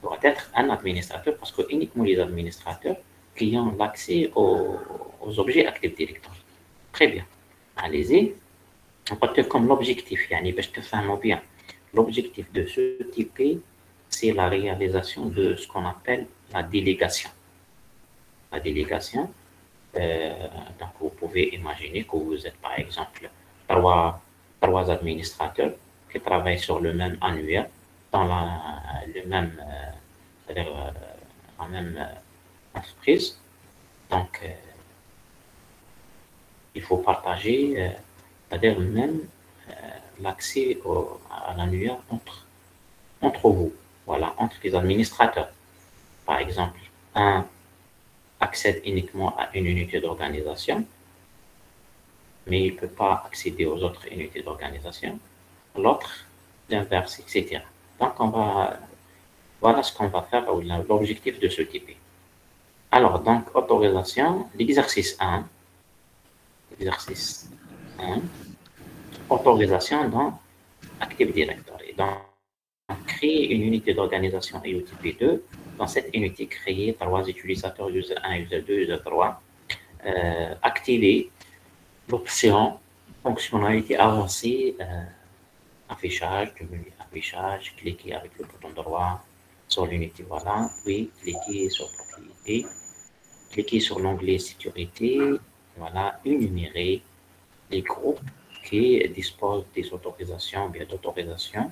Doit être un administrateur parce que uniquement les administrateurs qui ont l'accès aux objets Active Directory. Très bien. Allez-y. On peut dire comme l'objectif, yani, je te fais bien. L'objectif de ce TP, c'est la réalisation de ce qu'on appelle la délégation. La délégation, donc vous pouvez imaginer que vous êtes par exemple trois administrateurs qui travaillent sur le même annuaire dans le même, c'est-à-dire, la même entreprise. Donc, il faut partager, c'est-à-dire même l'accès à l'annuaire entre vous, voilà, entre les administrateurs. Par exemple, un accède uniquement à une unité d'organisation, mais il ne peut pas accéder aux autres unités d'organisation, l'autre, l'inverse, etc. Donc, voilà ce qu'on va faire, ou l'objectif de ce type. Alors, donc, autorisation, l'exercice 1, autorisation dans Active Directory. Donc, créer une unité d'organisation IOTP2. Dans cette unité, créer trois utilisateurs user 1, user 2, user 3. Activer l'option fonctionnalité avancée, affichage, du menu affichage, cliquer avec le bouton droit sur l'unité, voilà, puis cliquer sur propriété, cliquer sur l'onglet sécurité, voilà, énumérer les groupes qui disposent des autorisations, bien d'autorisations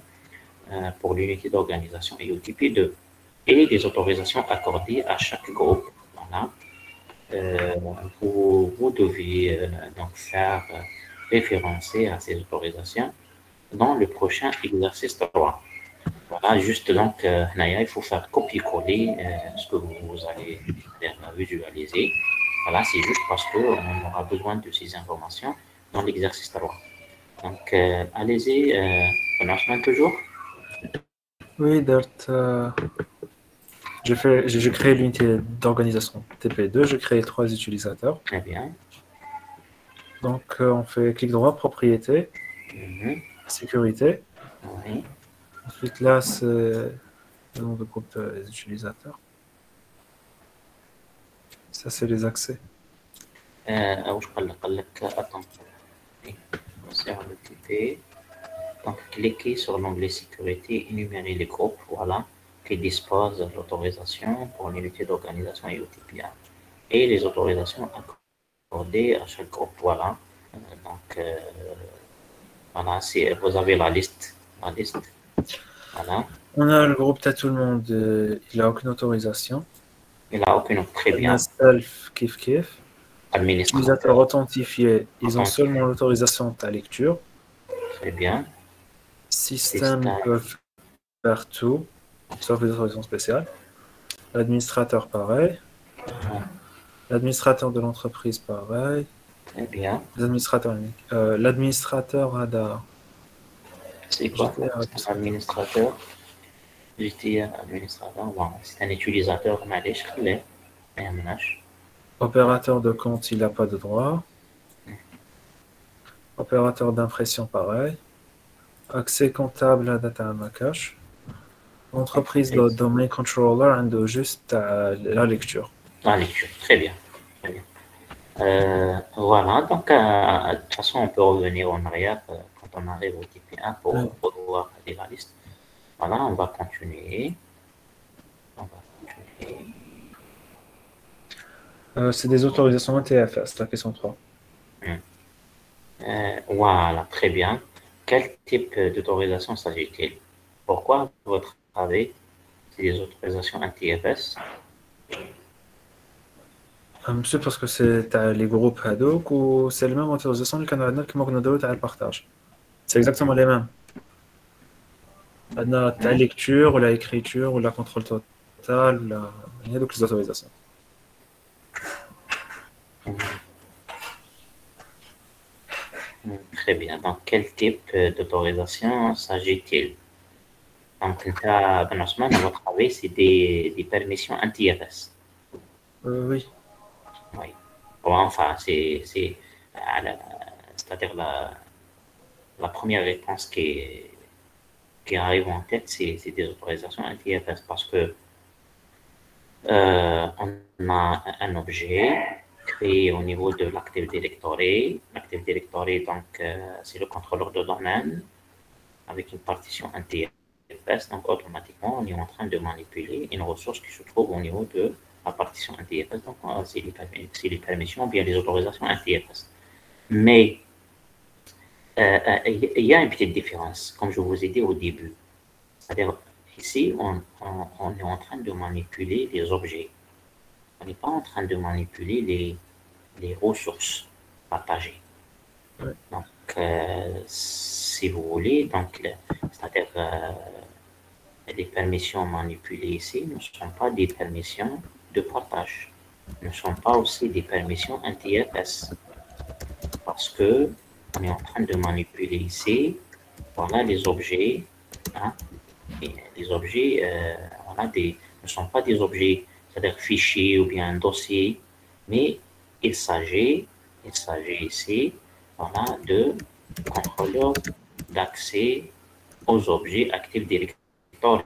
pour l'unité d'organisation IOTP2 et des autorisations accordées à chaque groupe. Voilà. Vous devez donc faire référencer à ces autorisations dans le prochain exercice 3. Voilà, juste donc, il faut faire copier-coller ce que vous allez visualiser. Voilà, c'est juste parce qu'on aura besoin de ces informations dans l'exercice 3. Donc, allez-y, announcement toujours. Oui, j'ai créé l'unité d'organisation TP2, j'ai créé 3 utilisateurs. Très bien. Donc, on fait clic droit, propriété, sécurité. Oui. Ensuite, là, c'est le nom de groupe des utilisateurs. Ça, c'est les accès. Attends. Sur le TP. Donc, cliquez sur l'onglet sécurité, énumérer les groupes, voilà, qui disposent de l'autorisation pour l'unité d'organisation IOTP1 et les autorisations accordées à chaque groupe, voilà. Donc, voilà, vous avez la liste, voilà. On a le groupe t'as tout le monde, il n'a aucune autorisation. Il n'a aucune, très bien. On a self, kiff. Administrateur. Utilisateurs authentifiés, ils ont seulement l'autorisation de lecture. Très bien. Système, ils peuvent faire tout, sauf les autorisations spéciales. L'administrateur, pareil. L'administrateur de l'entreprise, pareil. Très bien. L'administrateur ADA. C'est quoi? Administrateur. Administrateur, wow. C'est un utilisateur, Opérateur de compte, il n'a pas de droit. Opérateur d'impression, pareil. Accès comptable à Data Cache. Entreprise de domain controller, juste la lecture. La lecture, très bien. Très bien. Voilà, donc de toute façon, on peut revenir en arrière quand on arrive au TP1 pour voir la liste. Voilà, on va continuer. C'est des autorisations TFS, la question 3. Voilà, très bien. Quel type d'autorisation s'agit-il? Pourquoi, à votre avis, c'est des autorisations TFS? C'est parce que c'est les groupes Hadoop ou c'est les mêmes autorisations que nous avons le partage. C'est exactement les mêmes. On a la lecture ou la écriture ou la contrôle total, il y a donc les autorisations. Très bien. Donc, quel type d'autorisation s'agit-il? Donc, à votre avis, c'est des permissions anti-FS. Oui. Oui. Bon, enfin, c'est-à-dire la première réponse qui arrive en tête, c'est des autorisations anti-FS parce que on a un objet créé au niveau de l'Active Directory. L'Active Directory, donc, c'est le contrôleur de domaine. avec une partition NTFS, donc automatiquement, on est en train de manipuler une ressource qui se trouve au niveau de la partition NTFS, donc c'est les permissions ou bien les autorisations NTFS. Mais il y a une petite différence, comme je vous ai dit au début. C'est-à-dire, ici, on est en train de manipuler les objets. On n'est pas en train de manipuler les ressources partagées. Ouais. Donc, si vous voulez, donc, c'est-à-dire les permissions manipulées ici ne sont pas des permissions de partage, ne sont pas aussi des permissions NTFS, parce que on est en train de manipuler ici, voilà les objets, hein, et les objets, voilà, ne sont pas des objets, c'est-à-dire fichiers ou bien un dossier, mais il s'agit ici, voilà, de contrôleurs d'accès aux objets Active Directory. Donc,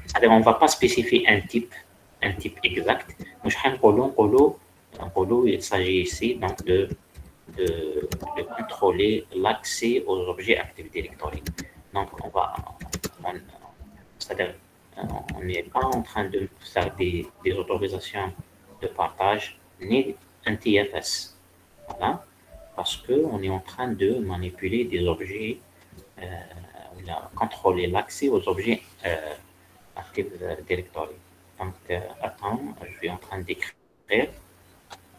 c'est-à-dire on ne va pas spécifier un type exact. Il s'agit ici donc de contrôler l'accès aux objets Active Directory. Donc, c'est-à-dire, on n'est pas en train de faire des autorisations de partage ni un TFS. Voilà. Parce qu'on est en train de manipuler des objets, contrôler l'accès aux objets Active Directory. Donc, attends, je suis en train d'écrire.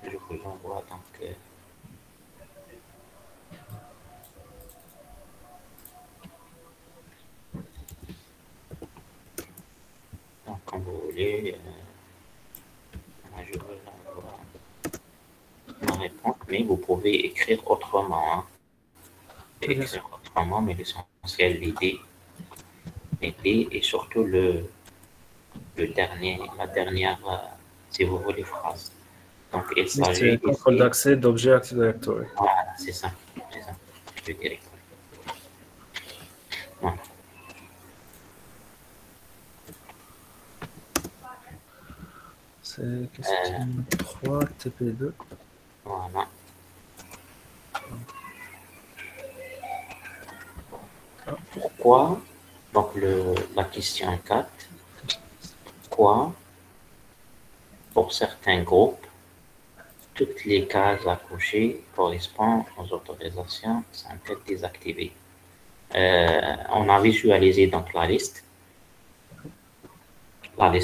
Je vous envoie donc. Donc, comme vous voulez, je vous envoie ma réponse, mais vous pouvez écrire autrement. Hein. Écrire autrement, mais l'essentiel, l'idée et surtout la dernière, si vous voulez, phrase. Donc, il s'agit de contrôle d'accès d'objets Active Directory. Voilà, c'est ça. Je dirais. Voilà. C'est question 3, TP2. Voilà. Pourquoi, donc la question 4, pourquoi, pour certains groupes, toutes les cases à cocher correspondent aux autorisations sont-elles désactivées? On a visualisé donc la liste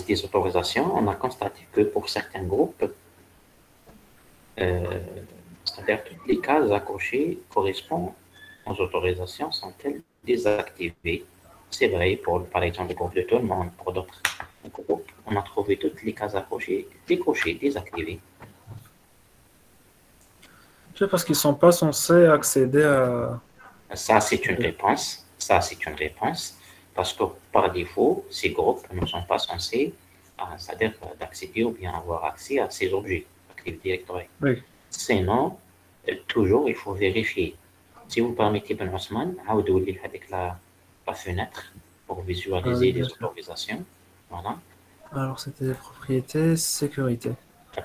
des autorisations. On a constaté que pour certains groupes, c'est-à-dire toutes les cases à cocher correspondent aux autorisations sont-elles désactivées? C'est vrai pour, par exemple, le groupe de tout le monde, pour d'autres groupes, on a trouvé toutes les cases à cocher décochées, désactivées. C'est parce qu'ils ne sont pas censés accéder à... Ça, c'est une réponse. Parce que par défaut, ces groupes ne sont pas censés, c'est-à-dire d'accéder ou bien avoir accès à ces objets Active Directory. Oui. Sinon, toujours, il faut vérifier. Si vous permettez, Ben Ousmane, avec la fenêtre pour visualiser les autorisations. Voilà. Alors, c'était les propriétés, sécurité.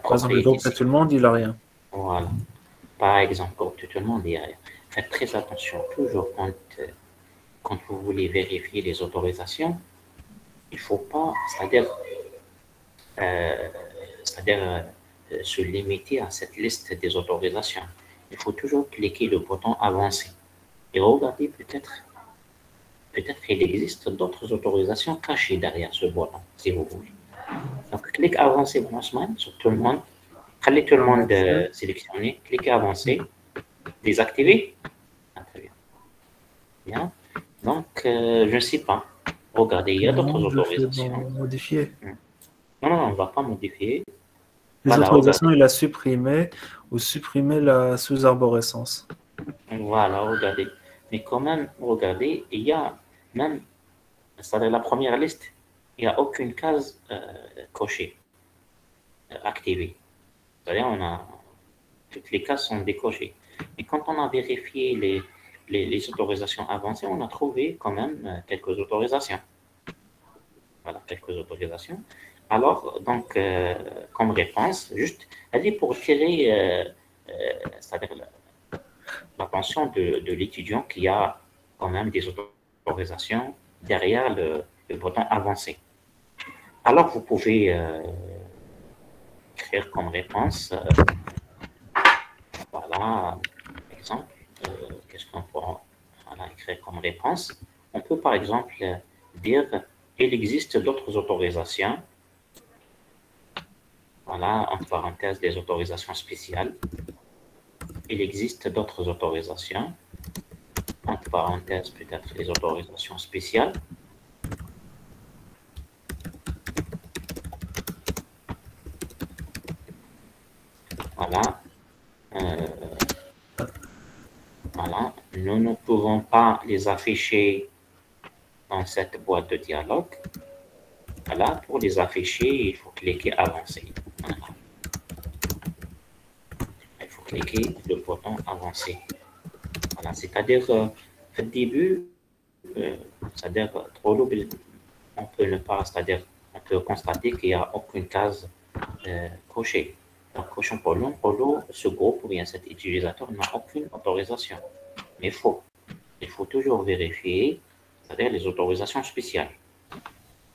Par exemple, le groupe de tout le monde, il n'a rien. Voilà. Par exemple, pour tout le monde, il n'y a rien. Faites très attention, toujours quand vous voulez vérifier les autorisations, il ne faut pas, c'est-à-dire se limiter à cette liste des autorisations. Il faut toujours cliquer le bouton avancer et regarder peut-être qu'il existe d'autres autorisations cachées derrière ce bouton, si vous voulez. Donc, clique avancer sur tout le monde. Allez tout le monde sélectionner, cliquez avancer, désactiver. Ah, très bien. Bien. Donc, je ne sais pas. Regardez, il y a d'autres autorisations. Modifier. Non, on ne va pas modifier. Les autorisations, il a supprimé ou supprimé la sous-arborescence. Voilà, regardez. Mais quand même, regardez, il y a même, c'est-à-dire la première liste, il n'y a aucune case cochée, activée. C'est-à-dire, toutes les cases sont décochées. Et quand on a vérifié les autorisations avancées, on a trouvé quand même quelques autorisations. Voilà, quelques autorisations. Alors, donc, comme réponse, juste, elle dit pour tirer, c'est-à-dire l'attention de l'étudiant qui a quand même des autorisations derrière le bouton avancer. Alors, vous pouvez écrire comme réponse, voilà, par exemple, qu'est-ce qu'on peut écrire comme réponse? On peut par exemple dire, il existe d'autres autorisations, voilà, entre parenthèses, des autorisations spéciales. Il existe d'autres autorisations, entre parenthèses, peut-être les autorisations spéciales. Voilà. Voilà. Nous ne pouvons pas les afficher dans cette boîte de dialogue. Voilà. Pour les afficher, il faut cliquer Avancer. Voilà. Il faut cliquer le bouton Avancer. Voilà. C'est-à-dire, au début, c'est-à-dire, on peut ne pas, c'est-à-dire, on peut constater qu'il n'y a aucune case cochée. Donc, cochon Polo, ce groupe ou bien cet utilisateur n'a aucune autorisation. Mais il faut toujours vérifier, c'est-à-dire les autorisations spéciales.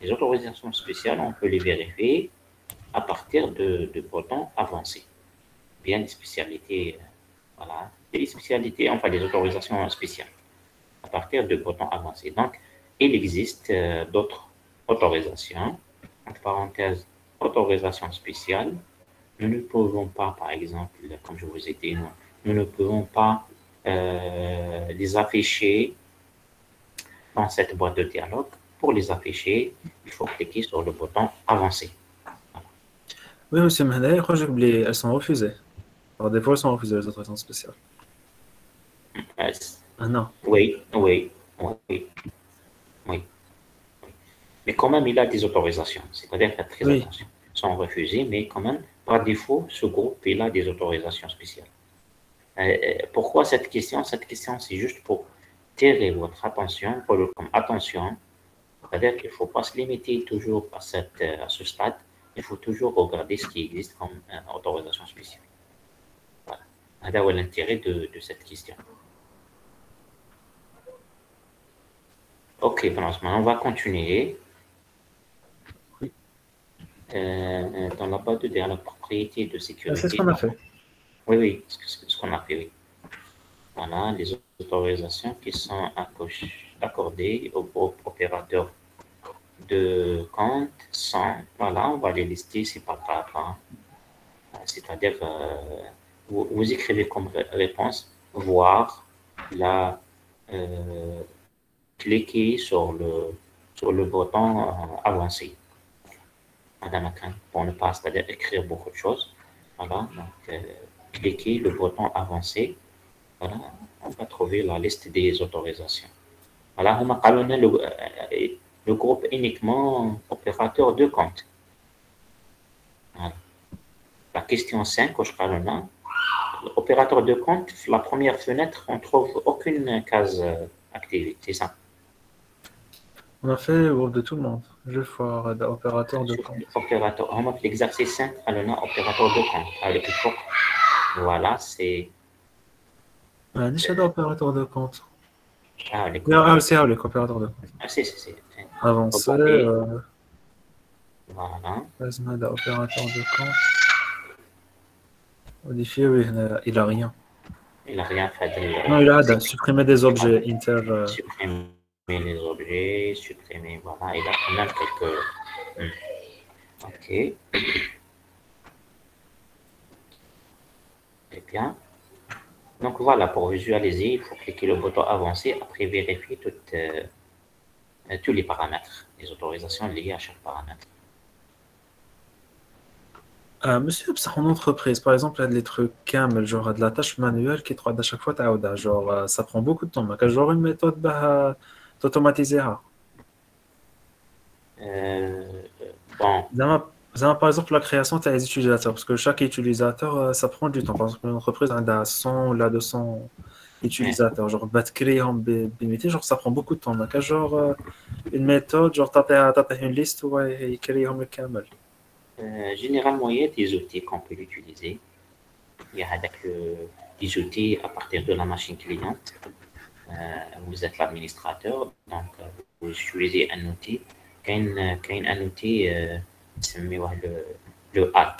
Les autorisations spéciales, on peut les vérifier à partir de boutons avancés. Bien les spécialités, voilà, les spécialités, enfin les autorisations spéciales, à partir de boutons avancés. Donc, il existe d'autres autorisations, entre parenthèses, autorisation spéciale. Nous ne pouvons pas, par exemple, comme je vous ai dit, nous ne pouvons pas les afficher dans cette boîte de dialogue. Pour les afficher, il faut cliquer sur le bouton Avancer. Voilà. Oui, monsieur Mahdi, elles sont refusées. Alors, des fois, elles sont refusées, les autorisations spéciales. Ah non. Oui. Mais quand même, il a des autorisations. C'est-à-dire faire très attention. Ils sont refusés, mais quand même, par défaut, ce groupe, il a des autorisations spéciales. Pourquoi cette question? Cette question, c'est juste pour tirer votre attention, comme attention. C'est-à-dire qu'il ne faut pas se limiter toujours à ce stade. Il faut toujours regarder ce qui existe comme autorisation spéciale. Voilà. C'est l'intérêt de cette question. Ok, maintenant, on va continuer. Dans la boîte de dialogue propriété de sécurité. C'est ce qu'on a fait. Oui, c'est ce qu'on a fait, oui. Voilà, les autorisations qui sont accordées au groupe opérateur de compte sont, voilà, on va les lister, c'est pas grave. Hein. C'est-à-dire, vous écrivez comme réponse, voir, là, cliquer sur le bouton avancer. Madame Akan, pour ne pas, c'est-à-dire écrire beaucoup de choses. Voilà, donc cliquez le bouton avancer. Voilà, on va trouver la liste des autorisations. Voilà, on a le groupe uniquement opérateur de compte. Voilà. La question 5, opérateur de compte, la première fenêtre, on ne trouve aucune case activée, c'est ça? On a fait groupe de tout le monde. Je vais voir opérateur de compte. Opérateur, on a l'exercice 5, alors opérateur de compte. Avec le voilà, c'est. Déjà d'opérateur de compte. C'est avec opérateur de compte. C'est. Avancé. Voilà. Opérateur de compte. Modifier, oui, il n'a rien. Il n'a rien fait de. Non, il a supprimé des objets inter. Supprimer les objets, supprimer, voilà, il a quand même quelques. Ok. Très bien. Donc voilà, pour visualiser, il faut cliquer le bouton avancer, après vérifier tous les paramètres, les autorisations liées à chaque paramètre. Monsieur, en entreprise, par exemple, il y a des trucs camel, genre de la tâche manuelle qui est à chaque fois, genre ça prend beaucoup de temps. Mais genre une méthode d'automatiser. Bon. Par exemple, la création des utilisateurs, parce que chaque utilisateur, ça prend du temps. Par exemple, une entreprise a 100 ou 200 utilisateurs. Genre, créer genre, ça prend beaucoup de temps. Donc, genre, une méthode, genre, tu as une liste où il crée un camel. Généralement, il y a des outils qu'on peut utiliser. Il y a des outils à partir de la machine cliente. Vous êtes l'administrateur, donc vous utilisez un outil. Un outil, le HAT.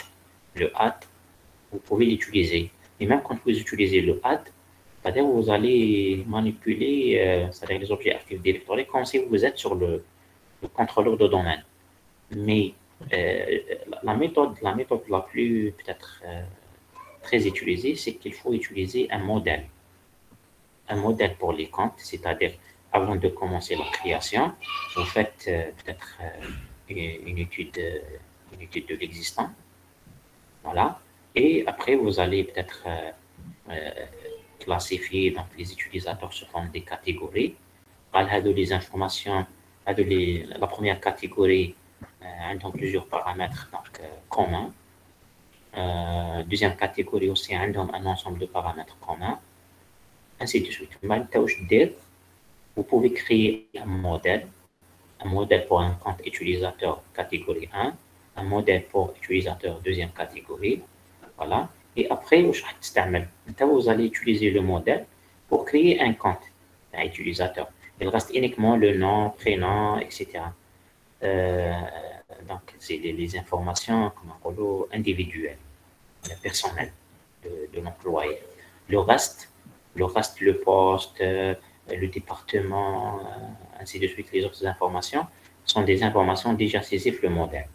Le HAT, vous pouvez l'utiliser. Et même quand vous utilisez le HAT, c'est-à-dire vous allez manipuler c'est-à-dire les objets Active Directory comme si vous êtes sur le contrôleur de domaine. Mais la méthode la plus peut-être très utilisée, c'est qu'il faut utiliser un modèle. Un modèle pour les comptes, c'est-à-dire avant de commencer la création, vous faites peut-être une étude de l'existant. Voilà. Et après, vous allez peut-être classifier donc, les utilisateurs sous forme des catégories. Les informations, la première catégorie, ont plusieurs paramètres donc, communs. Deuxième catégorie aussi, ont un ensemble de paramètres communs. Ainsi de suite. Vous pouvez créer un modèle pour un compte utilisateur catégorie 1, un modèle pour utilisateur deuxième catégorie. Voilà. Et après, vous allez utiliser le modèle pour créer un compte d'un utilisateur. Il reste uniquement le nom, prénom, etc. Donc, c'est les informations individuelles, personnelles de l'employé. Le reste, le poste, le département, ainsi de suite, les autres informations sont des informations déjà saisies sur le modèle.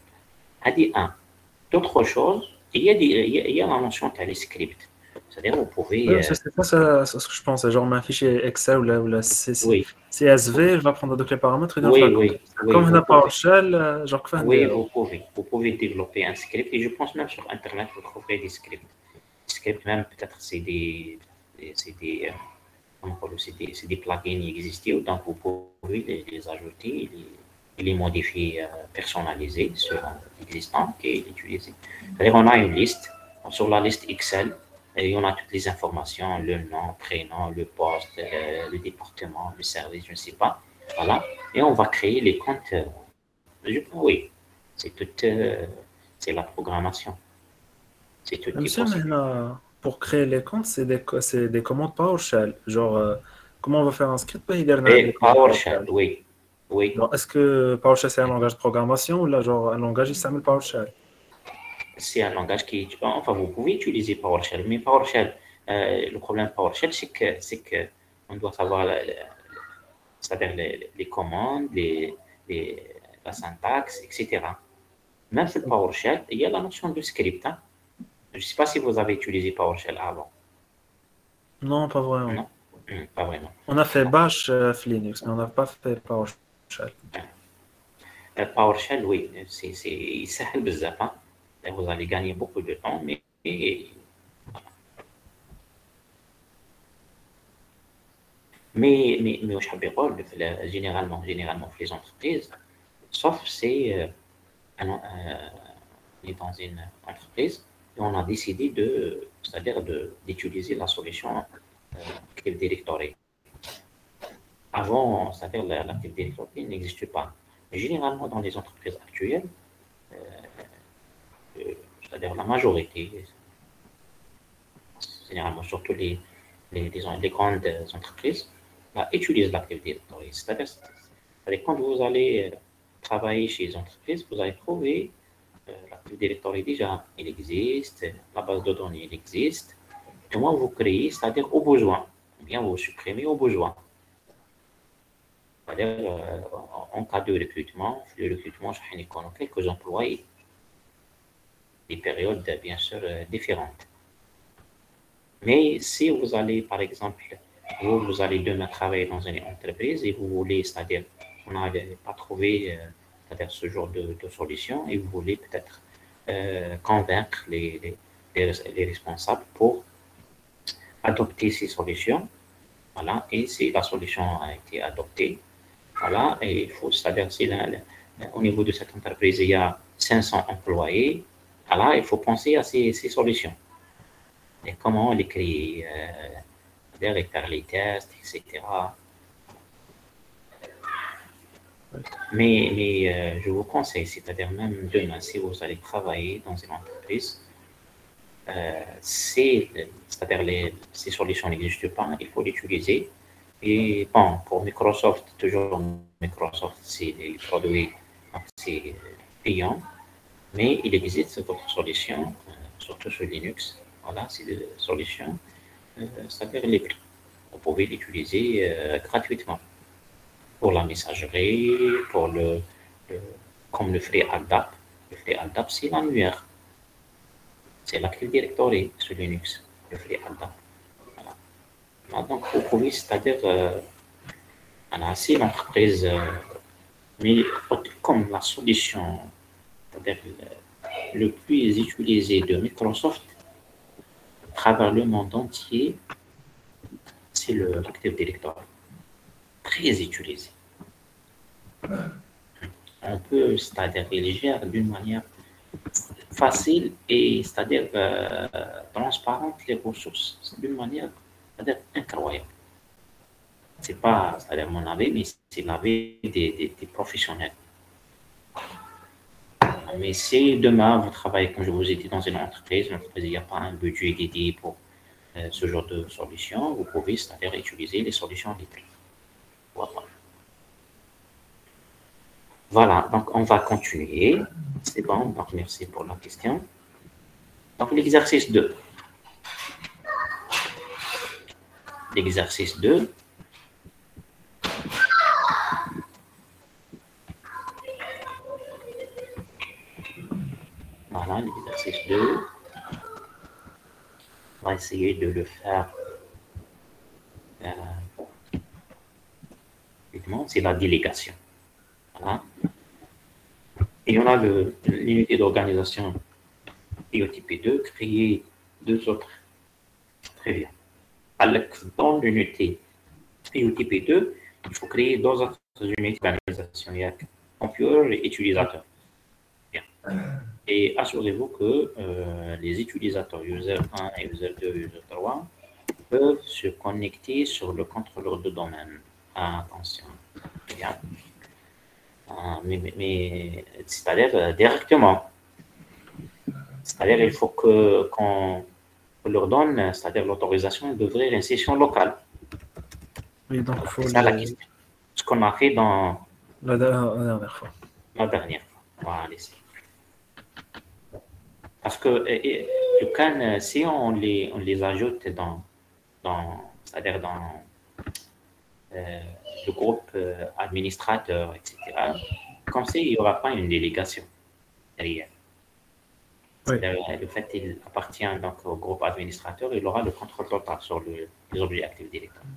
D'autres choses, il y a la notion de script. C'est-à-dire, vous pouvez. C'est pas ça, ce que je pense. Genre, un fichier Excel ou la Oui, CSV, il va prendre donc les paramètres et oui, comme vous on a pouvez. PowerShell, genre, Oui, vous pouvez développer un script. Et je pense même sur Internet, vous trouverez des scripts. Des scripts, même peut-être, c'est des plugins existants, donc vous pouvez les ajouter et les modifier, personnaliser sur l'existant et l'utiliser. C'est-à-dire, on a une liste. Sur la liste Excel, et on a toutes les informations, le nom, prénom, le poste, le département, le service, je ne sais pas. Voilà. Et on va créer les comptes. Oui, c'est c'est la programmation. C'est tout qui est Monsieur, possible. maintenant, pour créer les comptes, c'est des commandes PowerShell. Genre, comment on va faire un script pour Et des commandes PowerShell, PowerShell? oui. Oui, Genre, est-ce que PowerShell c'est un langage de programmation ou là, genre, un langage il s'appelle PowerShell? c'est un langage qui, enfin, vous pouvez utiliser PowerShell, mais PowerShell, le problème PowerShell, c'est que on doit savoir, c'est-à-dire les commandes, la syntaxe, etc. Même sur PowerShell, il y a la notion de script. Hein. Je ne sais pas si vous avez utilisé PowerShell avant. Non, pas vraiment. Non. Pas vraiment. On a fait Bash Linux, mais on n'a pas fait PowerShell. PowerShell, oui, il sert bizarre. Hein. Et vous allez gagner beaucoup de temps, mais au Chabirol, généralement, dans les entreprises, sauf c'est on est dans une entreprise et on a décidé c'est-à-dire d'utiliser la solution Active Directory. Avant, c'est-à-dire l'Active Directory n'existait pas. Mais généralement, dans les entreprises actuelles, c'est-à-dire la majorité, généralement surtout les grandes entreprises, utilisent l'Active Directory. C'est-à-dire quand vous allez travailler chez les entreprises, vous allez trouver l'Active Directory déjà, il existe, la base de données, il existe. Comment vous créez, c'est-à-dire au besoin, ou bien vous supprimez au besoin. C'est-à-dire, en cas de recrutement, le recrutement, je vais quelques employés, des périodes bien sûr différentes. Mais si vous allez, par exemple, vous allez demain travailler dans une entreprise et vous voulez, c'est-à-dire, vous n'avez pas trouvé c'est-à-dire ce genre de solution et vous voulez peut-être convaincre les responsables pour adopter ces solutions. Voilà, et si la solution a été adoptée, voilà, et il faut, c'est-à-dire, si au niveau de cette entreprise, il y a 500 employés, voilà, il faut penser à ces solutions. Et comment les créer, et faire les tests, etc. Mais je vous conseille, c'est-à-dire même demain, si vous allez travailler dans une entreprise, c'est-à-dire ces solutions n'existent pas, il faut l'utiliser. Et bon, pour Microsoft, toujours Microsoft, c'est les produits, donc c'est payant, mais il existe d'autres solutions, surtout sur Linux. Voilà, c'est des solutions, c'est-à-dire les prix. Vous pouvez l'utiliser gratuitement pour la messagerie, le- comme le FreeAdap. Le FreeAdap, c'est l'annuaire. C'est l'Active Directory sur Linux, le FreeAdap. Voilà. Donc, vous pouvez, c'est-à-dire, si l'entreprise, mais comme la solution, c'est-à-dire le plus utilisé de Microsoft à travers le monde entier, c'est l'Active Directory. Très utilisé. On peut, c'est-à-dire, il gère d'une manière facile et, c'est-à-dire, transparente les ressources. C'est d'une manière, c'est-à-dire, incroyable. C'est pas, c'est-à-dire mon avis, mais c'est l'avis des professionnels. Mais si demain vous travaillez, comme je vous ai dit, dans une entreprise, il n'y a pas un budget dédié pour ce genre de solution, vous pouvez, c'est-à-dire, utiliser les solutions libres. Voilà. Voilà, donc on va continuer. C'est bon, donc merci pour la question. Donc l'exercice 2. L'exercice 2. Voilà, l'exercice 2. On va essayer de le faire. C'est la délégation. Voilà. Et on a l'unité d'organisation IOTP2, créer deux autres. Très bien. Dans l'unité IOTP2, il faut créer deux autres unités d'organisation. Il y a computer et utilisateur. Bien. Et assurez-vous que les utilisateurs user 1 et user 2 et user 3 peuvent se connecter sur le contrôleur de domaine. Attention. Bien. Mais c'est-à-dire directement. C'est-à-dire il faut qu'on leur donne, c'est-à-dire l'autorisation d'ouvrir une session locale. Oui, donc faut c'est ça la question. Ce qu'on a fait dans la dernière fois. La dernière fois. Voilà. Parce que le can, si on les ajoute c'est-à-dire dans le groupe administrateur, etc., comme ça, il n'y aura pas une délégation derrière. Oui. Le fait qu'il appartient donc au groupe administrateur, il aura le contrôle total sur les objets Active Directory.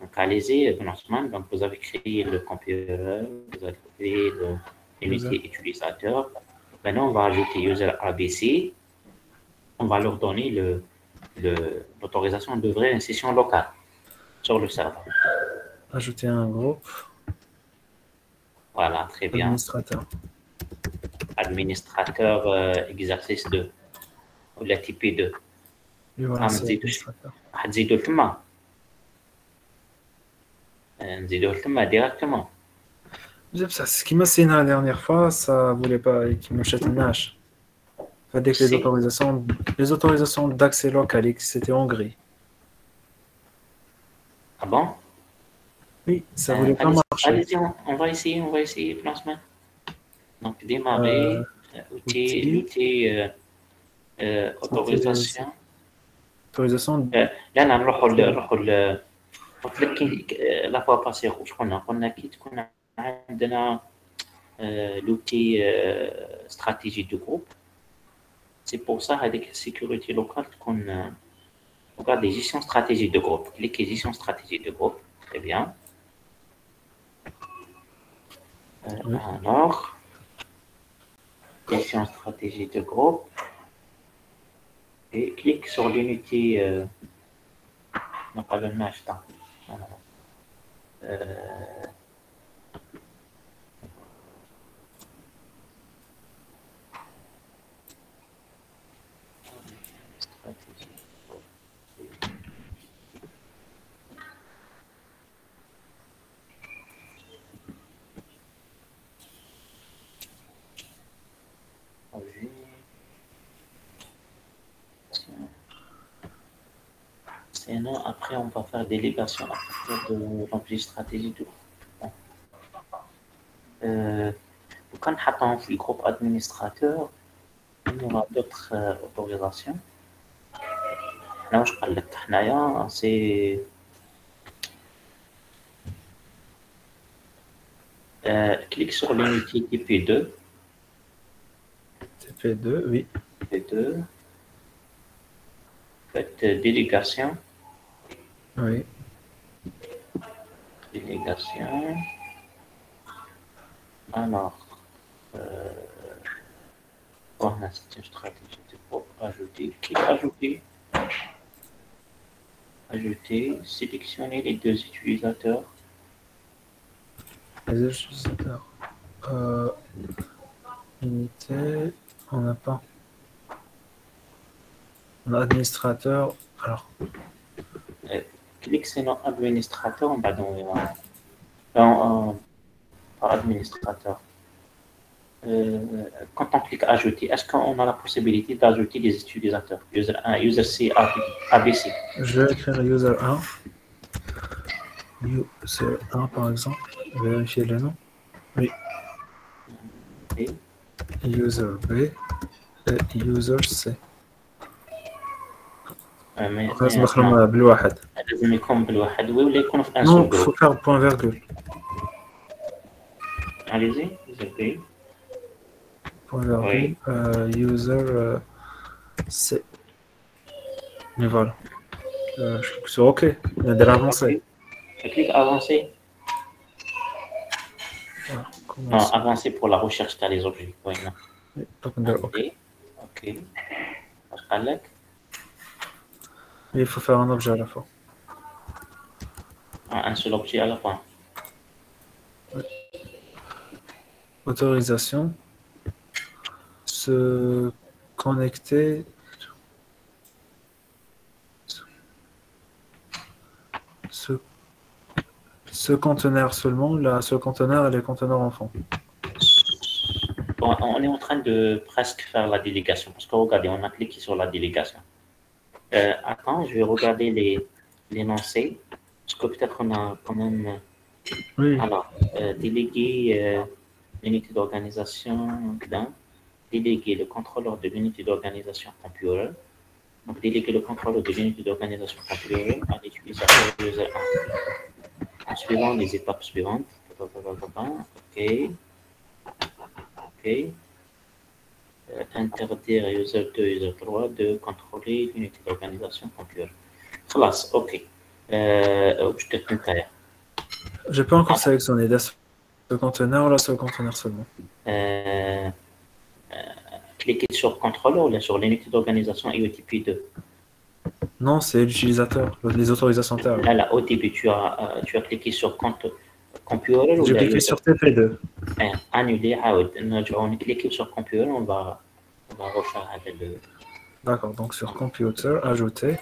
Donc, allez-y, donc vous avez créé le computer, vous avez créé l'unité utilisateur. Maintenant, on va ajouter user ABC. On va leur donner l'autorisation d'ouvrir une session locale sur le serveur. Ajouter un groupe. Voilà, très bien. Administrateur. Administrateur exercice 2. Ou la type 2. Et voilà, c'est administrateur. نزيدو ثما. نزيدو ثما directement. Ce qui m'a signé la dernière fois, ça voulait pas, qui me châte Nash. Dès que les autorisations d'accès local, c'était en gris. Ah bon? Oui, ça voulait pas marcher. Allez-y, on va essayer, placement. Donc, démarrer, outil, autorisation. Autorisation. لا نروحوا قلت لك لا فوا باسي واش قلنا كي تكون عندنا لوتي استراتيجي دو جروب سي بور سا هذيك السيكوريتي لوكال تكون regarde gestion stratégique de groupe. Cliquez gestion stratégique de groupe. Très bien. Alors, gestion stratégique de groupe. Et clique sur l'unité. Non, pas le match. maintenant, après, on va faire délégation à partir de l'objet stratégie du groupe. Bon. Quand on a le groupe administrateur, il y aura d'autres autorisations. Là, je parle de Tahnaya, c'est clique sur l'unité TP2. TP2, oui. TP2. Faites délégation. Oui. Délégation. Alors, voilà, c'est une stratégie de groupe. Ajouter. Clique ajouter. Ajouter. Sélectionner les deux utilisateurs. Les utilisateurs. Unité, on n'a pas. On a administrateur. Alors. Clique sur administrateur, on va dans par administrateur. Quand on clique ajouter, est-ce qu'on a la possibilité d'ajouter des utilisateurs? User 1, user C, ABC. Je vais écrire user 1. User 1 par exemple. Vérifier le nom. Oui. Et user B et user C. لازم نخدم بالواحد. لازم يكون بالواحد ولا يكون في ان Non, سول. il faut faire point virgule. Allez-y, user B. Point virgule. Oui. User C. Et voilà. Je clique sur OK. Il y a de l'avancée. Je clique avancer. Voilà, Non, avancer pour la recherche dans les objets. Oui, non. Oui, donc on dit OK. OK. Alec. Il faut faire un objet à la fois. Un seul objet à la fois. Oui. Autorisation. Se connecter. Ce conteneur seulement, là, ce conteneur et les conteneurs enfants. Bon, on est en train de presque faire la délégation parce que regardez, on a cliqué sur la délégation. Attends, je vais regarder l'énoncé parce que peut-être on a quand même. Oui. Alors, déléguer l'unité d'organisation, déléguer le contrôleur de l'unité d'organisation computer. Donc, déléguer le contrôleur de l'unité d'organisation computer à l'utilisateur user 1. En suivant les étapes suivantes. OK. OK. Interdire user 2, user 3 de contrôler l'unité d'organisation computer. Classe, OK. Je peux encore sélectionner ce conteneur ou là, ce conteneur seulement. Cliquez sur contrôleur ou là, sur l'unité d'organisation IOTP2. Non, c'est l'utilisateur, les autorisations terres. Là, au début, tu as cliqué sur computer ou j'ai cliqué sur TP2. Annuler, on est cliqué sur computer, on va refaire avec le. D'accord, donc sur computer, ajouter.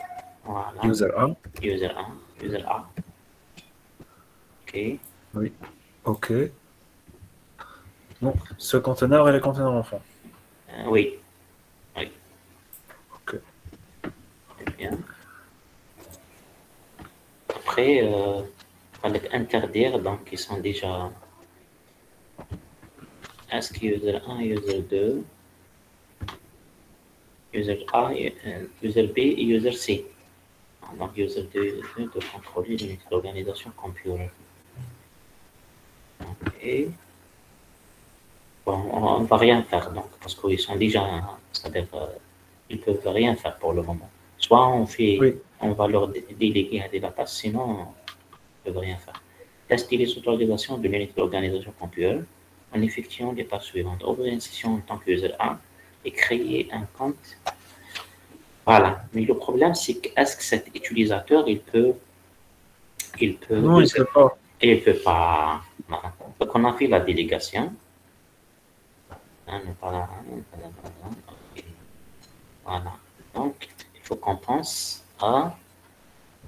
Voilà. User 1. User 1. User A. OK. Oui. OK. Non, ce conteneur et les conteneurs enfants. Oui. Oui. OK. Très bien. Après, il fallait interdire, donc ils sont déjà. Est-ce que user 1, user 2, user A, user B et user C. Donc user 2, user 2 de contrôler l'unité d'organisation computer. OK. Bon, on ne va rien faire donc, parce qu'ils sont déjà, c'est-à-dire, ils ne peuvent rien faire pour le moment. Soit on va leur déléguer à des tâches, sinon, ils ne peuvent rien faire. Tester les autorisations de l'unité d'organisation computer en effectuant les tâches suivantes. Ouvrir une session en tant que user A et créer un compte. Voilà. Mais le problème, c'est que est-ce que cet utilisateur, il peut. Non, il ne peut pas. Et il ne peut pas. Voilà. Donc, on a fait la délégation. Voilà. Donc, il faut qu'on pense à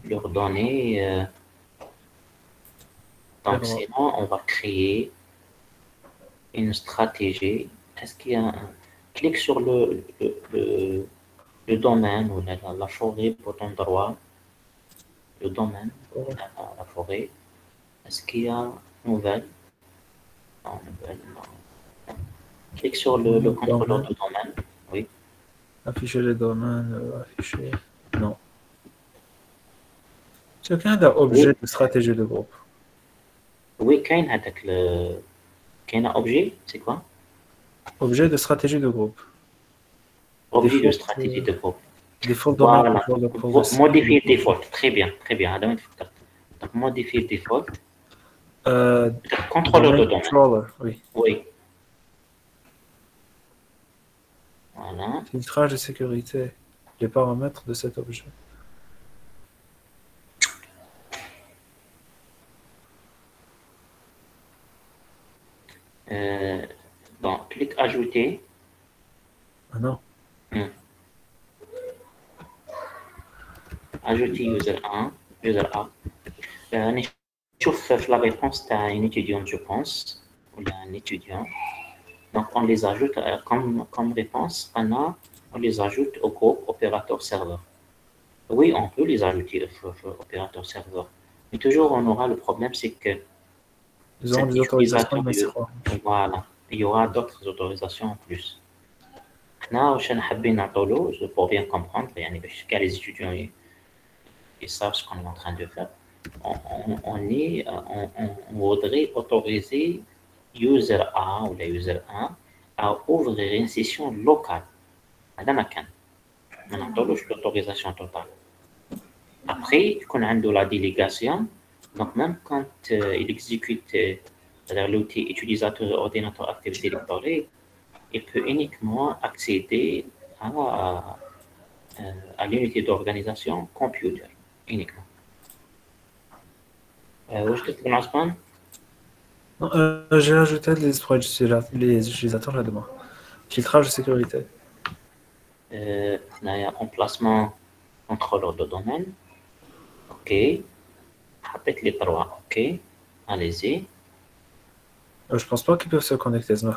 leur donner. Donc, sinon, on va créer une stratégie. Est-ce qu'il y a un. Clique sur le domaine ou la forêt, bouton droit. le domaine, la forêt. Est-ce qu'il y a nouvelle? Non, nouvelle, non. Clique sur le contrôleur de domaine. Oui. Afficher les domaines, afficher. Non. C'est qu'un objet de stratégie de groupe. Oui, كاين هذاك كاين objet, c'est quoi? Objet de stratégie de groupe. Objet de Default, stratégie de groupe. Default domaine. Voilà. Modifier default. Très bien, très bien. هذا وين تفكرت. Donc modifier default. Contrôleur de domaine. Controller, oui. Oui. Voilà. Filtrage de sécurité. Les paramètres de cet objet. Bon, clique ajouter. Ah non. Ajouter user 1, user A. نشوف في la réponse تاع une étudiante, je pense, ou un étudiant. Donc on les ajoute comme réponse, on les ajoute au groupe opérateur serveur. Oui, on peut les ajouter au opérateur serveur. Mais toujours on aura le problème, c'est que ils auront des autorisations, mais voilà, il y aura d'autres autorisations en plus. Là, pour bien comprendre, les étudiants ils savent ce qu'on est en train de faire. On voudrait autoriser user A ou la user 1 à ouvrir une session locale. On a l'autorisation totale. Après, quand on a la délégation, donc même quand il exécute l'outil utilisateur ordinateur activité électorale, il peut uniquement accéder à l'unité d'organisation computer, uniquement. J'ai ajouté les utilisateurs là-dedans. Filtrage de sécurité. Là, il y a emplacement contrôleur de domaine. OK. Avec les trois. OK. Allez-y. Je pense pas qu'ils peuvent se connecter. C'est un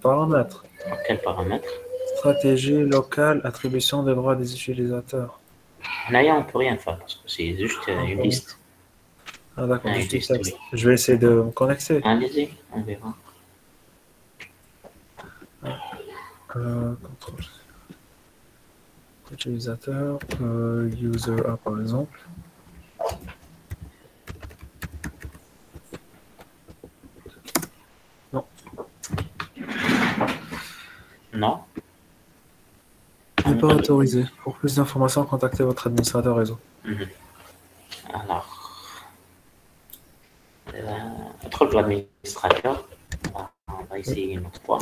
paramètre. Quel paramètre? Stratégie locale, attribution des droits des utilisateurs. Là, on ne peut rien faire parce que c'est juste une liste. Ah d'accord, je vais essayer de me connecter. Allez-y, on verra. Contrôle. Utilisateur, user A par exemple. Non. Non. N'est pas autorisé. Pour plus d'informations, contactez votre administrateur réseau. Alors, contrôle de l'administrateur. On va essayer une autre fois.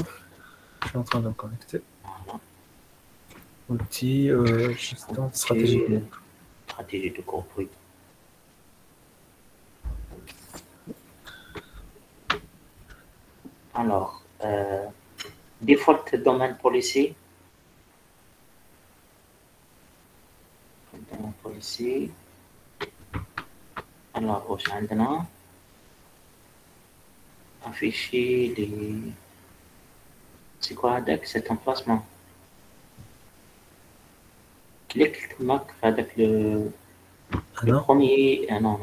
Je suis en train de me connecter. Voilà. Outil, gestion, stratégie de groupe. Stratégie de groupe, oui. Alors, default domain policy. Domain policy. Alors, au عندنا afficher les. C'est quoi avec cet emplacement? Clique avec le premier. Non,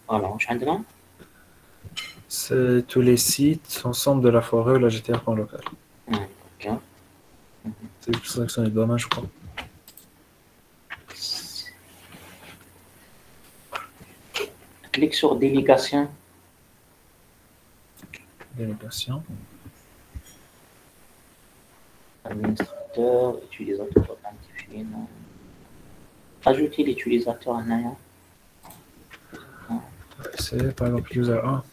voilà, عندنا. C'est tous les sites ensemble de la forêt ou la GTR.local. Okay. C'est pour ça que c'est le domaine, je crois. Clique sur délégation. Délégation. Administrateur, utilisateur identifié. Ajouter l'utilisateur en ayant. C'est par exemple user 1.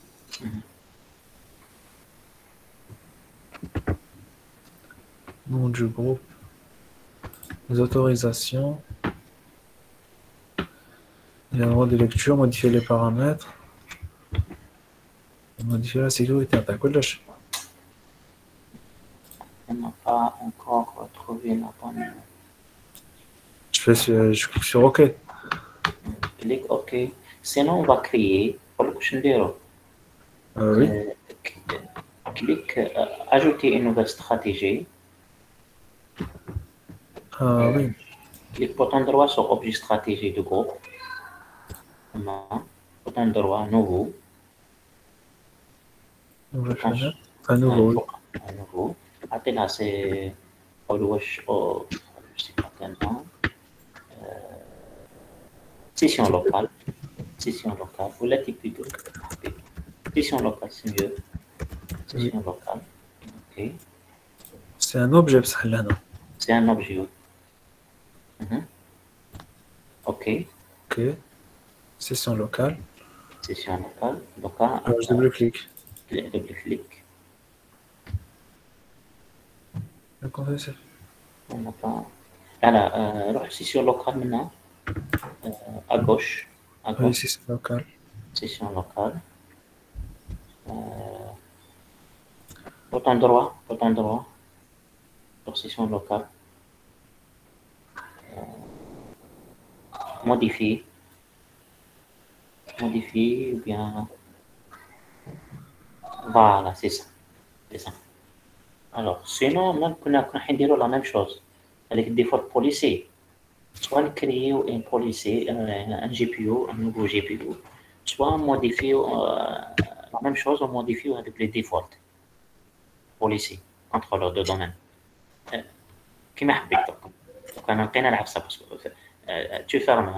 Nom du groupe. Les autorisations. Il y a un droit de lecture, modifier les paramètres. Modifier la sécurité. On n'a pas encore trouvé la bonne. Je clique sur OK. Clique OK. Sinon, on va créer. Oui. Clique ajouter une nouvelle stratégie. Ah oui. Les bouton droit sur objet stratégie de groupe. Bouton droit nouveau. Nouvelle fenêtre. À nouveau, oui. À nouveau. Là, c'est je sais pas tellement. Session locale. Session locale. Vous l'êtes plutôt. Session locale, c'est mieux. Session locale. Ok. C'est un objet, là, non? C'est un objet. Ok. Ok. Session locale. Session locale. Local. Alors, je double-clique. Double-clic. Le contenu, c'est On n'a pas. Alors, session locale maintenant. À gauche. À oui, gauche. session locale. Session locale. Bouton droit. Bouton droit. Sur session locale. Modifier. Modifier ou bien. Voilà, c'est ça. C'est ça. Alors, sinon, même qu'on a la même chose avec des default policiers. Soit créer un policier, un GPU, un nouveau GPU, soit modifier la même chose, on modifie avec les defaults policiers, contrôleur de domaine. كما حبيت donc انا لقينا نلعب ça parce que tu fermes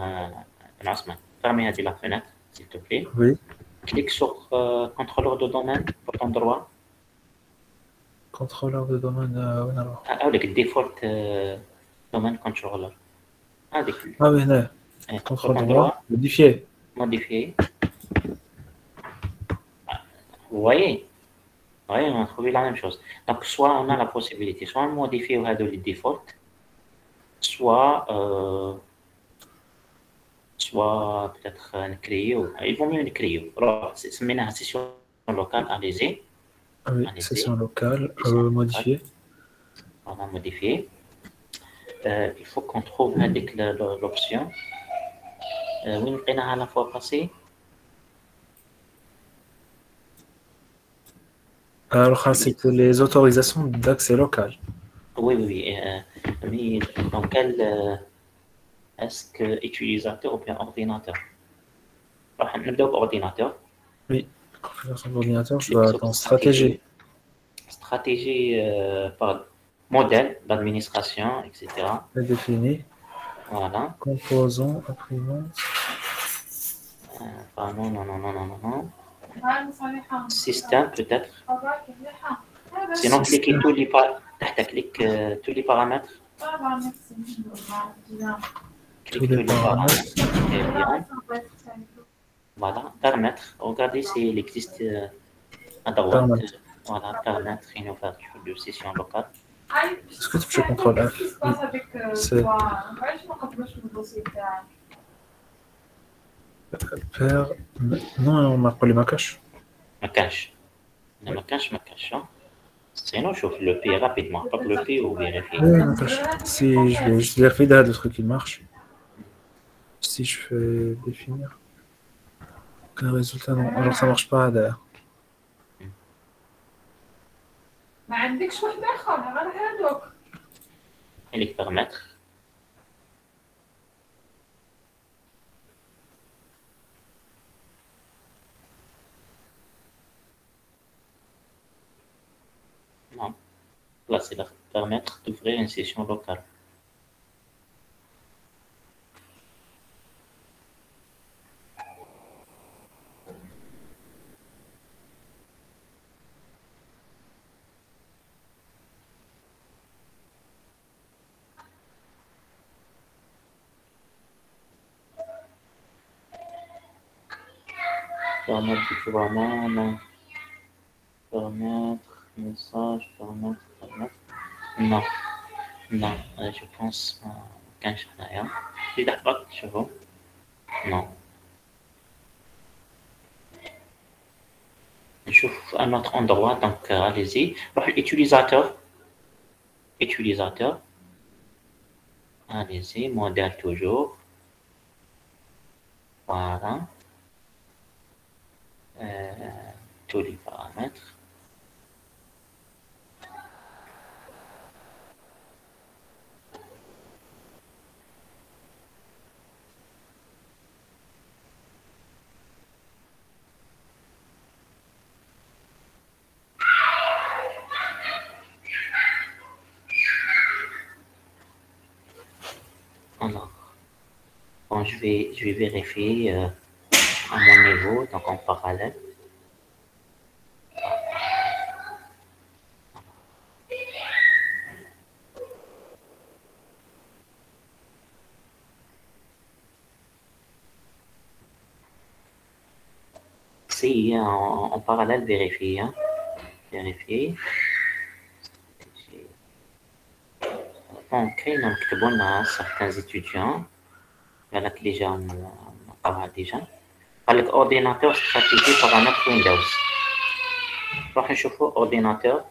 العصمة fermez هذه la fenêtre s'il te plaît. Oui. Clique sur contrôleur de domaine bouton droit. Contrôleur de domaine. avec default domaine controller. Ah oui, là. Contrôleur droit. Modifier. Modifier. Vous voyez? Oui, on a trouvé la même chose. Donc, soit on a la possibilité, soit on modifie le default, soit peut-être créer, il vaut mieux créer. Alors, c'est maintenant session locale, allez-y. Ah oui, session locale, modifier. On va modifier. Il faut qu'on trouve l'option. Oui, on a à la fois passé. Alors, c'est les autorisations d'accès local. Oui, mais dans quel est-ce que utilisateur ou bien ordinateur? Alors, on va ordinateur. Oui, configuration d'ordinateur, je dois dans stratégie. Stratégie par modèle d'administration, etc. Défini. Voilà. Composant, imprimante. Non. Système peut-être. Sinon, cliquez tous les paramètres. Cliquez tous les paramètres. Voilà, paramètres. Regardez s'il existe à droite. Voilà, paramètres, une ouverture de session locale. Est-ce que tu fais CTRL F? C'est non, on marque les macaches. Macache. Le macache. Sinon, je chauffe le P rapidement. Pas le P ou vérifier. Oui, macache. Si je vais juste vérifier derrière le truc, il marche. Si je fais définir. Aucun résultat, non. Alors ça marche pas derrière. ما عندكش واحد اخر غير هادوك Les paramètres. Non. Là, c'est leur permettre d'ouvrir une session locale. Permettre du gouvernement, non. Permettre, message, permettre. Non, je pense qu'un chien. C'est d'accord, je vois. Non. Je chauffe un autre endroit, donc allez-y. Utilisateur. Allez-y, modèle toujours. Voilà. Tous les paramètres. Bon, je vais vérifier à mon niveau, donc en parallèle. Si, en parallèle, vérifier. Hein. Vérifier. Bon, كاين كتبوا لنا certains étudiants بالك اللي جا قراها ديجا قال لك اورديناتور استراتيجي بارامتر ويندوز نروح نشوفوا اورديناتور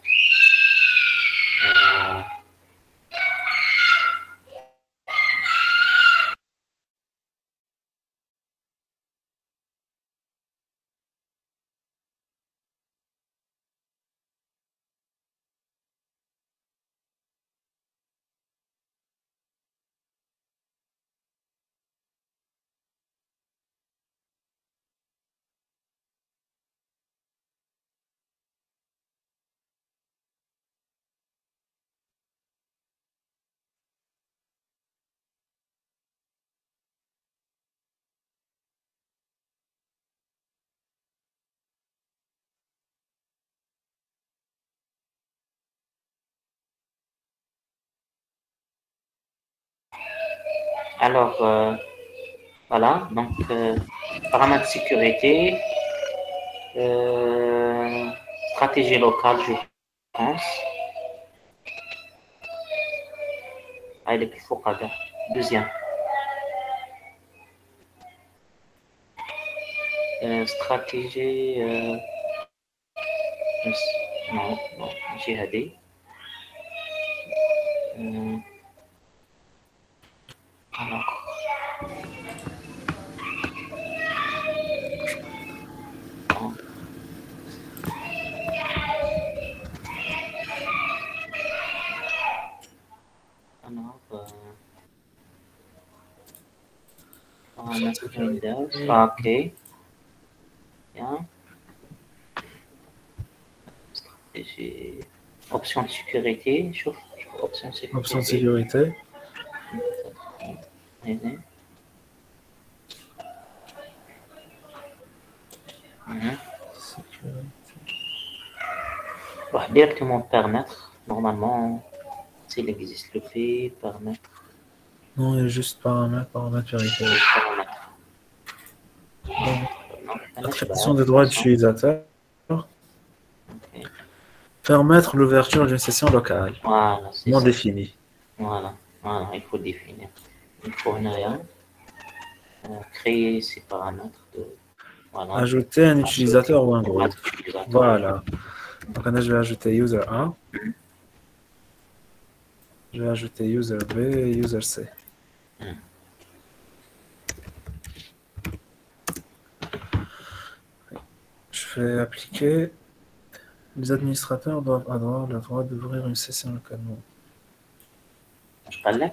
alors voilà donc paramètres sécurité stratégie locale je pense il est plus fort là deuxième stratégie non جهادي alors Windows ok bien stratégie option de sécurité chauffe option Option de sécurité. Directement permettre, normalement, s'il existe le fait, permettre. Non, il y a juste paramètres vérifiés. Attribution des droits d'utilisateur. Okay. Permettre l'ouverture d'une session locale. Voilà, non ça. Définie. Voilà, il faut définir. Il faut rien. Créer ces paramètres. Voilà. Ajouter un utilisateur ou un groupe. Voilà. Donc là, je vais ajouter user 1. Je vais ajouter user B et user C. Je vais appliquer. Les administrateurs doivent avoir le droit d'ouvrir une session localement. Je parle là.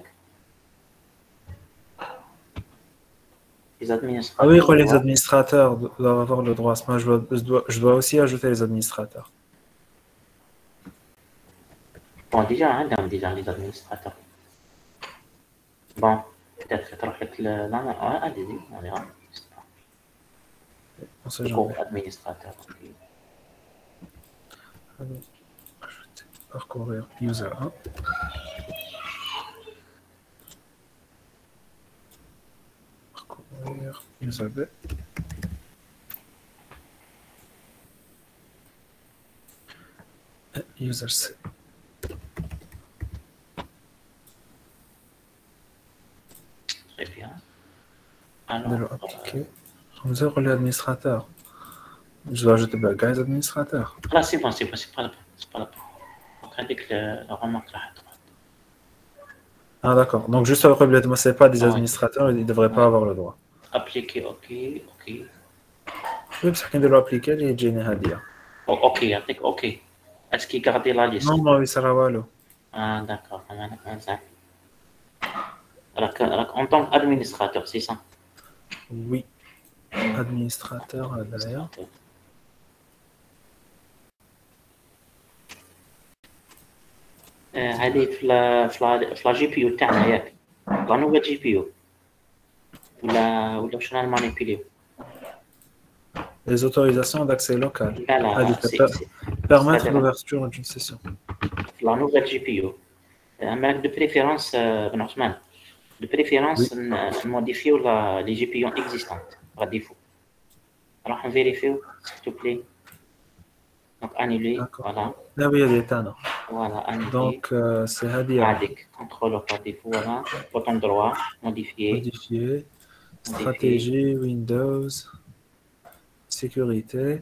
Les administrateurs. Ah oui, les administrateurs doivent avoir le droit. Moi, je dois aussi ajouter les administrateurs. Bon, déjà, les administrateurs. Bon, peut-être que là, allez-y, on verra. Pour administrateur. Okay. Alors, ajouter, parcourir user 1. Parcourir user B. Et user C. Très bien. Alors, appliquer. Vous avez l'administrateur. Je dois ajouter les administrateurs. Là, c'est bon, c'est pas là. Donc, avec la remarque là à droite. Ah, d'accord. Donc, juste après, ce n'est pas des administrateurs, ils ne devraient pas avoir le droit. Appliquer, ok. Oui, parce qu'ils doivent appliquer les Hadia. Ok, ok. Est-ce qu'il garde la liste? Non, oui, ça va. Ah, d'accord. En tant qu'administrateur, c'est ça? Oui. Administrateur, d'ailleurs. هذه في لا جي بي يو تاعنا ياك لا نوفا جي بي يو ولا شنو نمانيبيليو. Les autorisations d'accès local. لا لا Permettre l'ouverture d'une session. la nouvelle GPU. De préférence, Ben Othman, de préférence, modifier les GPU existantes par défaut. Alors, on vérifie, s'il te plaît. Donc, annuler, voilà. Là, oui, il y a des tas, non. Voilà, annuler. Donc, c'est Hadia. Adic, contrôle par défaut, voilà. Bouton droit, modifier. Modifier. Stratégie, Windows. Sécurité.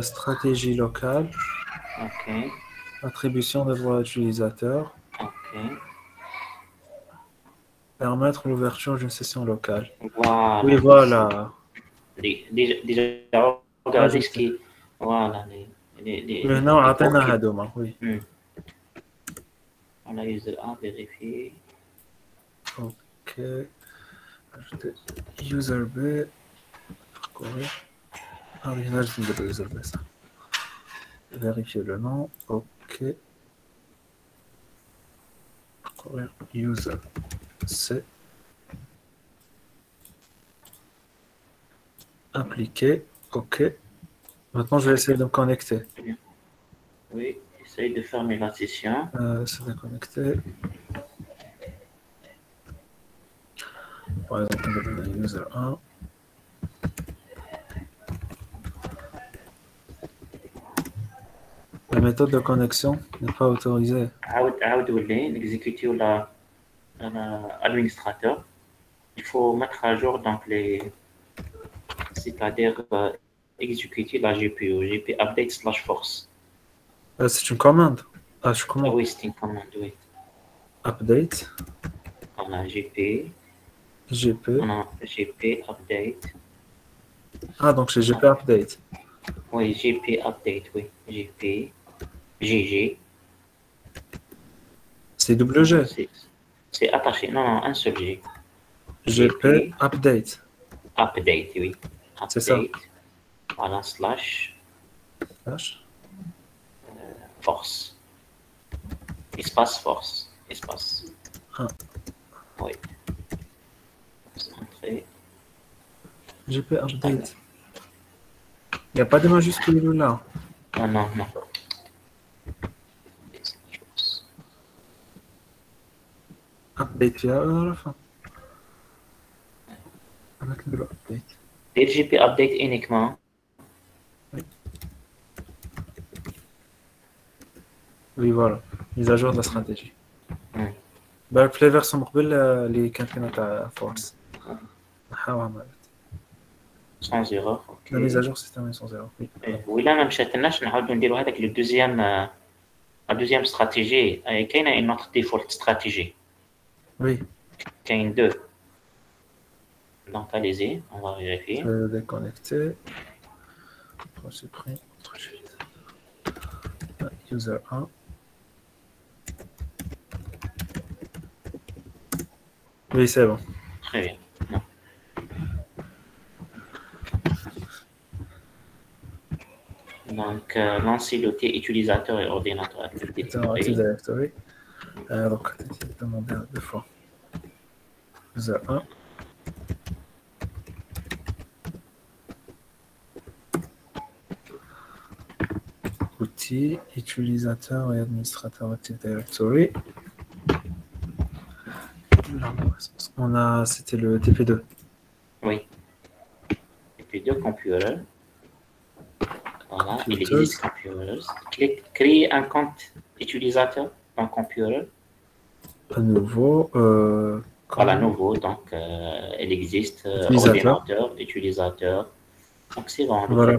Stratégie locale. OK. Attribution des droits utilisateur. OK. Permettre l'ouverture d'une session locale. Voilà. Oui, voilà. Déjà, regardez ce qui. Voilà. Maintenant, à peine à Hadoma, oui. On a user A, vérifier. OK. Ajouter user B. Parcourir. Ah oui, là, je viens de user B, ça. Vérifier le nom. OK. Parcourir user C. Appliquer. OK. Maintenant, je vais essayer de me connecter. Oui, essaye de fermer la session. Se déconnecter. Par exemple, on va donner user 1. La méthode de connexion n'est pas autorisée. عاود ولي نexécuter l'administrateur. Il faut mettre à jour donc c'est-à-dire exécuter la GPU, GP update/force. C'est une commande. Ah, je commande. Oui, c'est une commande, oui. Update. On a GP. On a GP update. Ah, donc c'est GP update. Oui, GP update, oui. GP. GG. C'est WG. C'est attaché. Non, un seul G. GP update. Update, oui. Update. C'est ça. Voilà, slash. Force. Espace force. Espace. Ah. Oui. Entrée. GP update. Il n'y a pas de majuscule là. Ah non, non. Update, il y a à la fin. Avec le update. GP update uniquement. Oui. Oui, voilà. Mise à jour de la stratégie. Bah, les versions mobiles, les candidates à force. Sans erreur. La mise à jour c'est terminé sans erreur. Oui. وإلا ما مشاتلناش نعاودو نديرو هذاك لو دوزيام la deuxième stratégie كاينه une autre default stratégie. Oui. Kain 2. Donc allez-y, on va vérifier. Je vais déconnecter. User 1. Oui, c'est bon. Très bien. Non. Donc, lancer l'outil utilisateur et ordinateur Active Directory. Donc, demander deux fois. User 1. Outils, utilisateur et administrateur Active Directory. On a, c'était le TP2. Oui. TP2 computer. Voilà, il existe computers. Créer un compte utilisateur dans computer. À nouveau. Voilà, nouveau. Donc, il existe ordinateur, utilisateur. Donc, c'est bon. Voilà,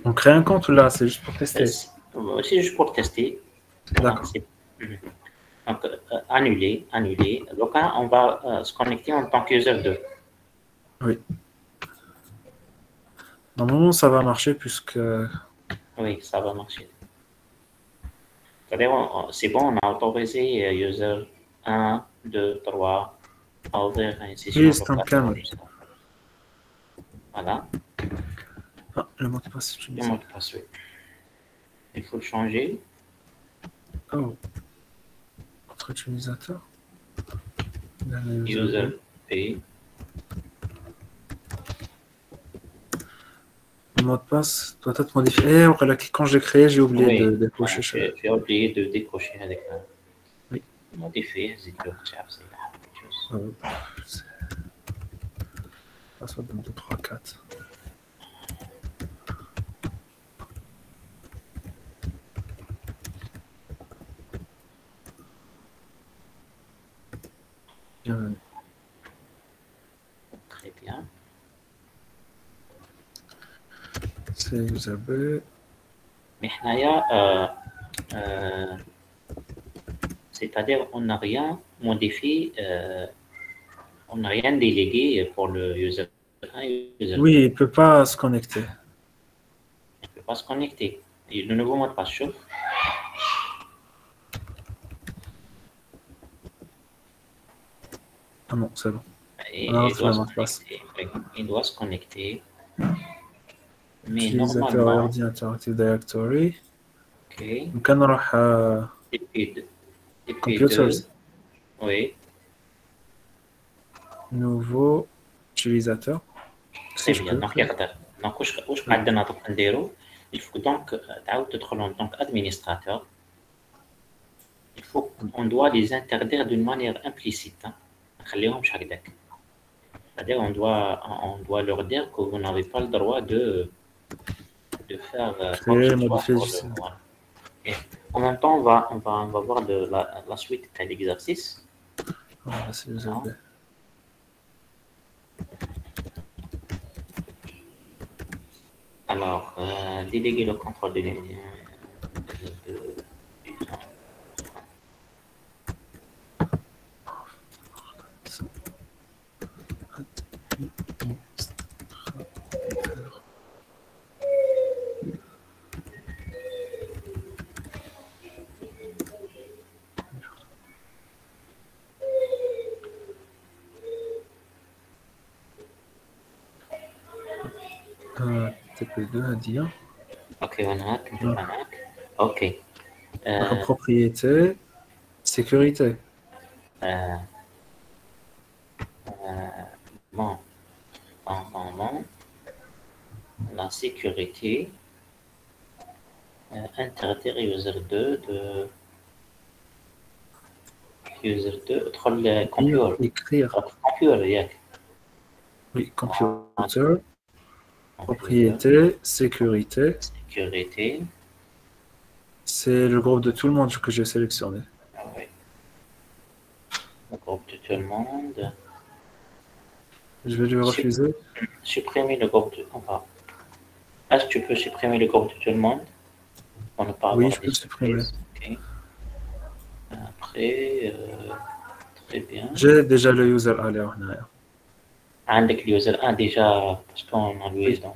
on crée un compte là, c'est juste pour tester. C'est juste pour tester. D'accord. Donc, annuler. Donc, là, on va se connecter en tant qu'user 2. Oui. Normalement, ça va marcher puisque... Oui, ça va marcher. C'est bon, on a autorisé user 1, 2, 3 à ouvrir une session. Oui, c'est un câble. Voilà. Ah, le mot de passe. Le mot de passe, oui. Il faut le changer. Oh. Notre utilisateur. user P. Le mot de passe doit être modifié. Voilà, quand j'ai créé, j'ai oublié Oui, de décocher. j'ai oublié de décocher avec la. Oui. Modifier, c'est le chat, c'est la chose. Password 2, 3, 4. Bienvenue. Très bien. C'est user B. Mais c'est-à-dire on n'a rien modifié, on n'a rien délégué pour le user 1 et user 2. Oui, il ne peut pas se connecter. Il ne peut pas se connecter. Et le nouveau mot de passe chauffe. Ah non, c'est bon. Et On a il, doit le mot se de passe. connecter. Il doit se connecter. Mais Utilisateur normalement, ordinateur Active Directory. ok. Donc, on va Depuis Computers. 2, oui. Nouveau utilisateur. Très bien. Donc, regarde. Donc, il faut donc donc administrateur. On doit les interdire d'une manière implicite. C'est-à-dire on doit leur dire que vous n'avez pas le droit de faire quoi que ce soit pour le. Voilà. Et en même temps, on va voir la suite de l'exercice. Voilà, c'est user B. Alors, déléguer le contrôle de TP2 هادية. Ok, ok. Propriété, sécurité. Bon, la sécurité, interdire user 2 de user 2 le computer. Écrire. Computer, yeah. Oui, computer. Propriété, sécurité. Sécurité. C'est le groupe de tout le monde que j'ai sélectionné. Oui. Le groupe de tout le monde. Je vais lui refuser. Supprimer le groupe de. Enfin, est-ce que tu peux supprimer le groupe de tout le monde pour ne pas Oui, avoir je peux des le supprimer. surprises. Ok. Après, très bien. J'ai déjà le user A là. عندك اليوزر 1 déjà parce qu'on a loué donc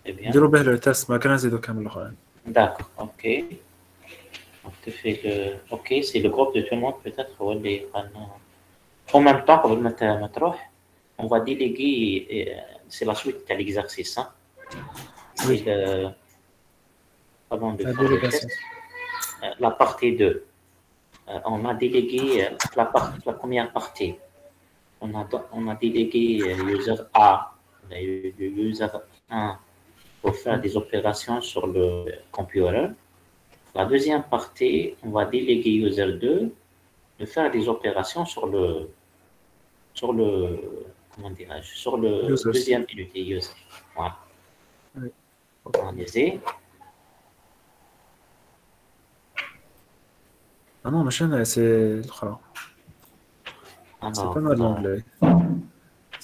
très bien. نديرو به لو تيست ما كنزيدو كامل الاخرين. D'accord, ok. Donc tu fais le ok, c'est le groupe de tout le monde peut-être هو اللي يقالنا. En même temps قبل ما تروح on va déléguer c'est la suite de l'exercice hein. C'est le avant de faire le test. La partie 2. On a délégué la première partie. On a délégué user A, le user 1 pour faire des opérations sur le computer. La deuxième partie, on va déléguer user 2 de faire des opérations sur le comment dirais-je, sur le deuxième unité user. Voilà. Oui. Organiser. Ah non, machin, c'est l'autre. C'est pas mal l'anglais.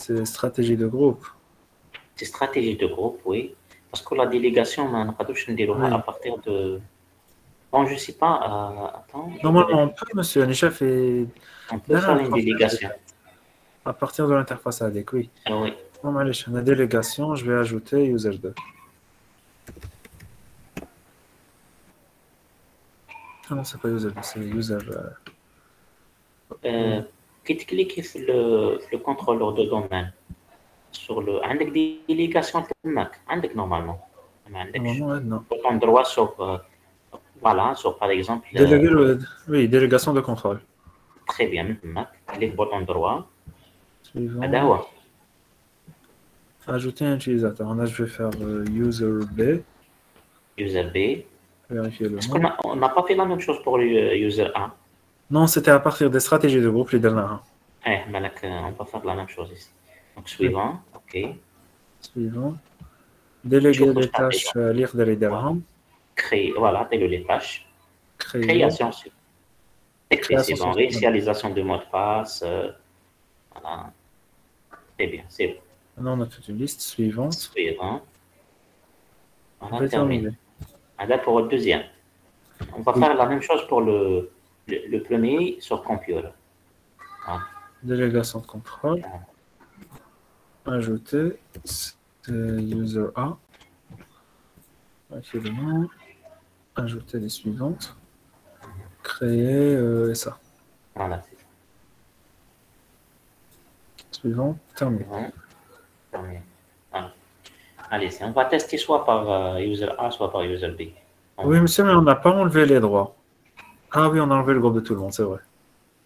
C'est stratégie de groupe. C'est stratégie de groupe, oui. Parce que la délégation, on n'a pas de à partir de. Bon, je ne sais pas. Attends. Normalement, on peut, monsieur Nisha fait. On peut faire une délégation. À partir de l'interface ADEC, oui. Oui. Non, mais la délégation, je vais ajouter user 2. Ah non, c'est pas user 2, c'est user. Qui te clique sur le contrôleur de domaine sur le عندك délégation تماك عندك normalement ما عندكش non. ton droit sur voilà sur par exemple Oui, délégation de contrôle. Très bien. Les boutons droit. Suivant. هذا هو. Ajouter un utilisateur. Là, je vais faire user B. User B. Vérifier le Est-ce nom. qu'on n'a pas fait la même chose pour le user A? Non, c'était à partir des stratégies de groupe, les dernières. Malak, on va faire la même chose ici. Donc, suivant. OK. Suivant. Déléguer شوف les واش تعطي. tâches اللي يقدر يديرهم. Créer. Voilà, telle les tâches. Créer. Création. Écrit, c'est Création bon. sur- Réinitialisation de mot de passe. Voilà. C'est bien, c'est bon. Maintenant, on a toute une liste suivante. Suivant. On Voilà, va terminé. terminer. Là, pour le deuxième. On va faire la même chose pour le premier sur computer. Voilà. Délégation de contrôle. Ajouter. User A. Vérifier le nom. Ajouter les suivantes. Créer et ça. Voilà, c'est ça. Suivant. Terminé. Bon. Terminé. Voilà. Allez, on va tester soit par user A, soit par user B. Oui, monsieur, mais on n'a pas enlevé les droits. Ah oui, on a enlevé le groupe de tout le monde, c'est vrai.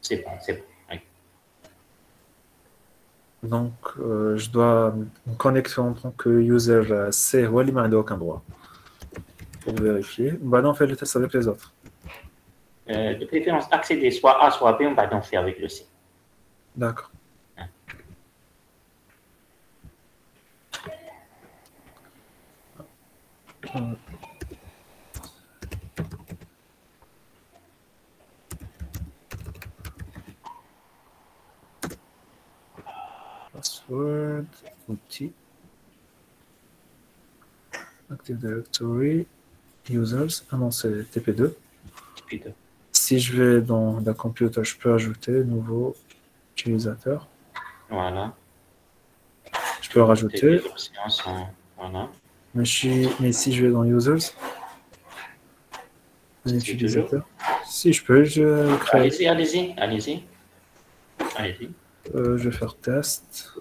C'est bon, c'est bon. Oui. Donc, je dois me connecter en tant que user C. Wally m'a aucun droit. Pour vérifier. Bah non, on fait le test avec les autres. De préférence, accéder soit A, soit B, on va donc faire avec le C. D'accord. Password, outil, Active Directory, users. Ah non, c'est TP2. Puis deux. Si je vais dans la computer, je peux ajouter nouveau utilisateur. Voilà. Je peux Les rajouter. options sont. Voilà. Mais si je vais dans users, un C'est utilisateur. Si je peux, je crée. Allez-y, allez-y, allez-y. Allez-y. Je vais faire test.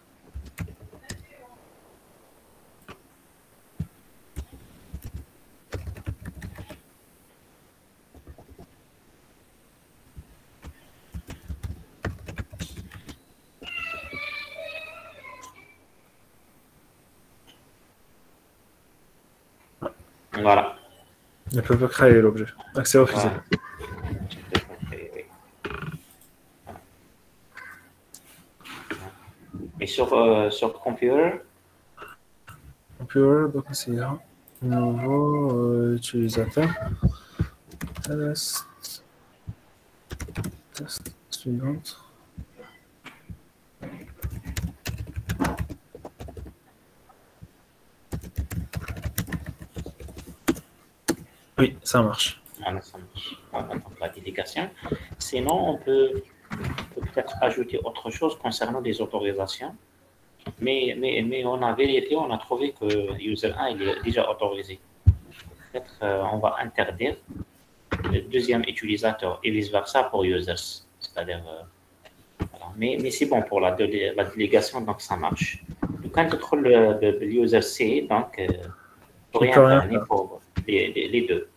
Voilà. Je peux pas créer l'objet. Accès officiel. Et sur computer, Computer, donc c'est là. Nouveau utilisateur. Test. Test suivante. Oui, ça marche. voilà, ça marche. Voilà, donc la délégation. Sinon, on peut peut-être ajouter autre chose concernant les autorisations. Mais on a vérifié, on a trouvé que user 1 il est déjà autorisé. Peut-être on va interdire le deuxième utilisateur et vice-versa pour users. C'est-à-dire, voilà. Mais c'est bon pour la délégation, donc ça marche. Quand tu trouves le user C, donc pour Il rien peut rien faire, ni faire. pour les deux.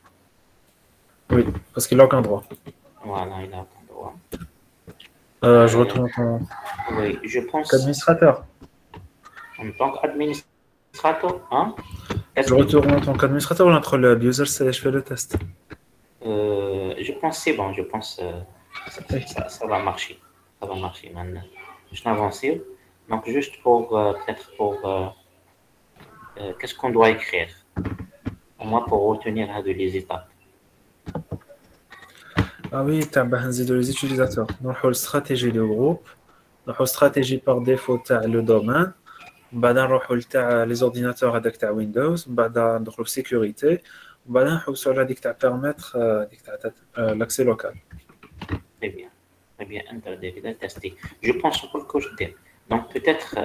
Oui, parce qu'il n'a aucun droit. Voilà, il a aucun droit. Je retourne en tant Oui, je pense qu'administrateur. en tant qu'administrateur, hein? Je retourne en tant qu'administrateur ou entre le user C, je fais le test. Je pense que c'est bon, je pense ça va marcher. Ça va marcher maintenant. Je vais avancer. Donc, juste pour, peut-être pour, qu'est-ce qu'on doit écrire? Au moins pour retenir les étapes. Ah oui, tu as les utilisateurs. Donc, la stratégie de groupe, la stratégie par défaut, le domaine. بعد نروحوا لتاع les ordinateurs هذاك تاع Windows. بعد ندخلوا في sécurité. بعد نحوسوا على هذيك تاع permettre هذيك تاع l'accès local. Très bien. Très bien. Interdire, tester. Je pense que je dis. Donc, peut-être,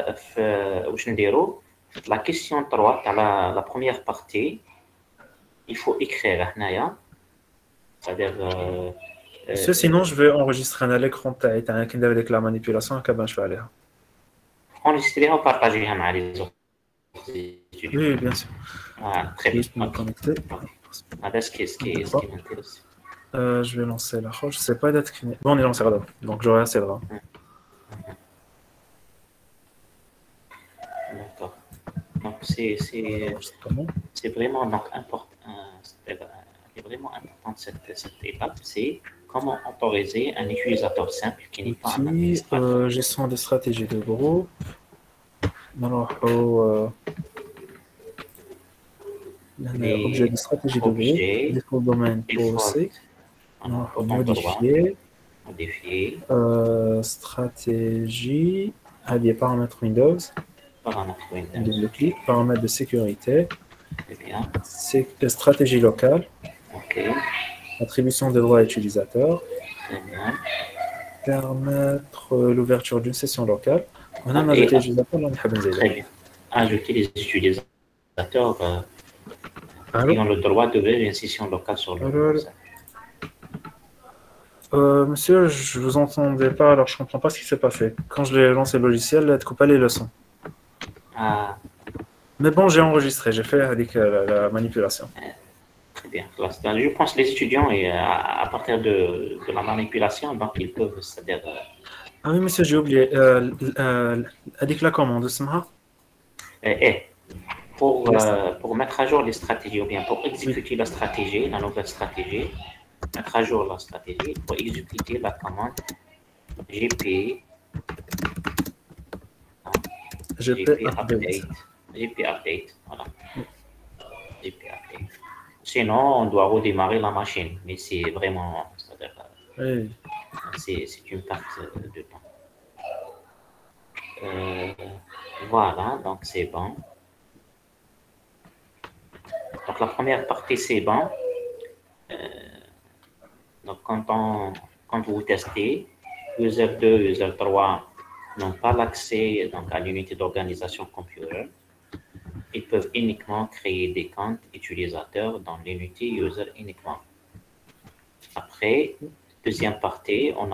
واش نديرو la question 3, تاع la première partie, il faut écrire هنايا. C'est-à-dire Sinon, je vais enregistrer un écran تاعي تاع كي ندير ديك la manipulation هكا باش نشوف عليها. enregistrer ou partager مع les autres étudiants. Oui, bien sûr. Voilà, très bien. Juste me Ok. connecter. هذا ce qui m'intéresse. Je vais lancer la roche. Je sais pas d'être. Bon, on est lancé là. Donc j'aurai assez de RAM. D'accord. Donc, C'est comment? c'est vraiment donc, important. C'est vraiment important cette étape. C'est comment autoriser un utilisateur simple qui n'est pas un Outils, administrateur. gestion de stratégie de groupe. Alors, objet de stratégie de groupe. Objet, Default domaine default, POC. voilà, Alors, bouton de droit, modifier. modifier, Stratégie. Allier paramètres Windows. paramètres Windows, Double-clic. Paramètres de sécurité. très bien, Stratégie locale. ok, Attribution de droits utilisateurs. très bien. Permettre l'ouverture d'une session locale. On a Et- ajouté les utilisateurs, là, on a Très bien. Ajouter les utilisateurs Allô? qui ont le droit d'ouvrir une session locale sur le Allô, allô. website. Monsieur, je vous entendais pas, alors je comprends pas ce qui s'est passé. Quand je l'ai lancé le logiciel, elle coupait les leçons. Ah, Mais bon, j'ai enregistré, j'ai fait avec la manipulation. très bien. Donc, je pense que les étudiants, et, à partir de la manipulation, donc ils peuvent, c'est-à-dire, Ah oui, monsieur, j'ai oublié. Avec la commande, اسمها et pour mettre à jour les stratégies, ou bien pour exécuter la stratégie, la nouvelle stratégie, mettre à jour la stratégie, il faut exécuter la commande GP, GP update. GP update, voilà. GP update. Sinon, on doit redémarrer la machine, mais c'est vraiment, c'est-à-dire, Oui. c'est une perte de temps. Voilà, donc c'est bon. Donc la première partie, c'est bon. Donc quand vous testez, user 2, user 3 n'ont pas l'accès donc, à l'unité d'organisation computer. Ils peuvent uniquement créer des comptes utilisateurs dans l'unité user uniquement. Après, deuxième partie, on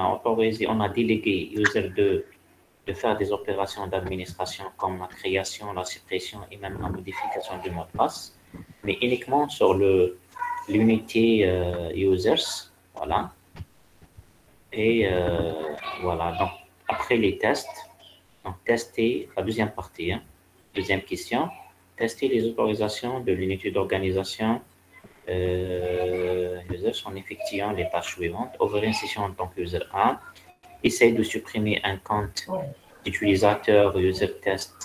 a délégué user 2 de faire des opérations d'administration comme la création, la suppression et même la modification du mot de passe, mais uniquement sur l'unité users, voilà. Et voilà, donc après les tests, donc tester la deuxième partie, hein, deuxième question, tester les autorisations de l'unité d'organisation users en effectuant les tâches suivantes. Ouvrir une session en tant que user 1, essayer de supprimer un compte utilisateur user test.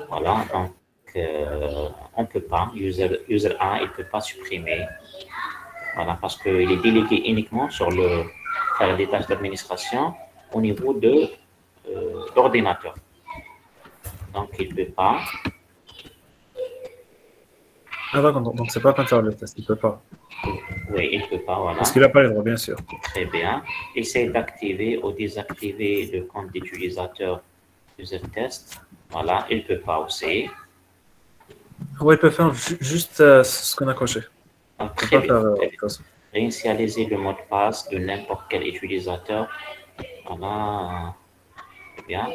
Voilà, donc on ne peut pas, user 1, il ne peut pas supprimer. Voilà, parce qu'il est délégué uniquement sur faire des tâches d'administration au niveau de l'ordinateur. Donc, il ne peut pas. Ah d'accord, donc c'est pas comme faire le test, il peut pas. Oui, il ne peut pas, voilà. Parce qu'il n'a pas les droits, bien sûr. Très bien. Essaye d'activer ou désactiver le compte d'utilisateur user test. Voilà, il ne peut pas aussi. Ouais, il peut faire juste ce qu'on a coché. Donc, Il très peut pas bien. faire autre chose. Réinitialiser le mot de passe de n'importe quel utilisateur. Voilà. Très bien.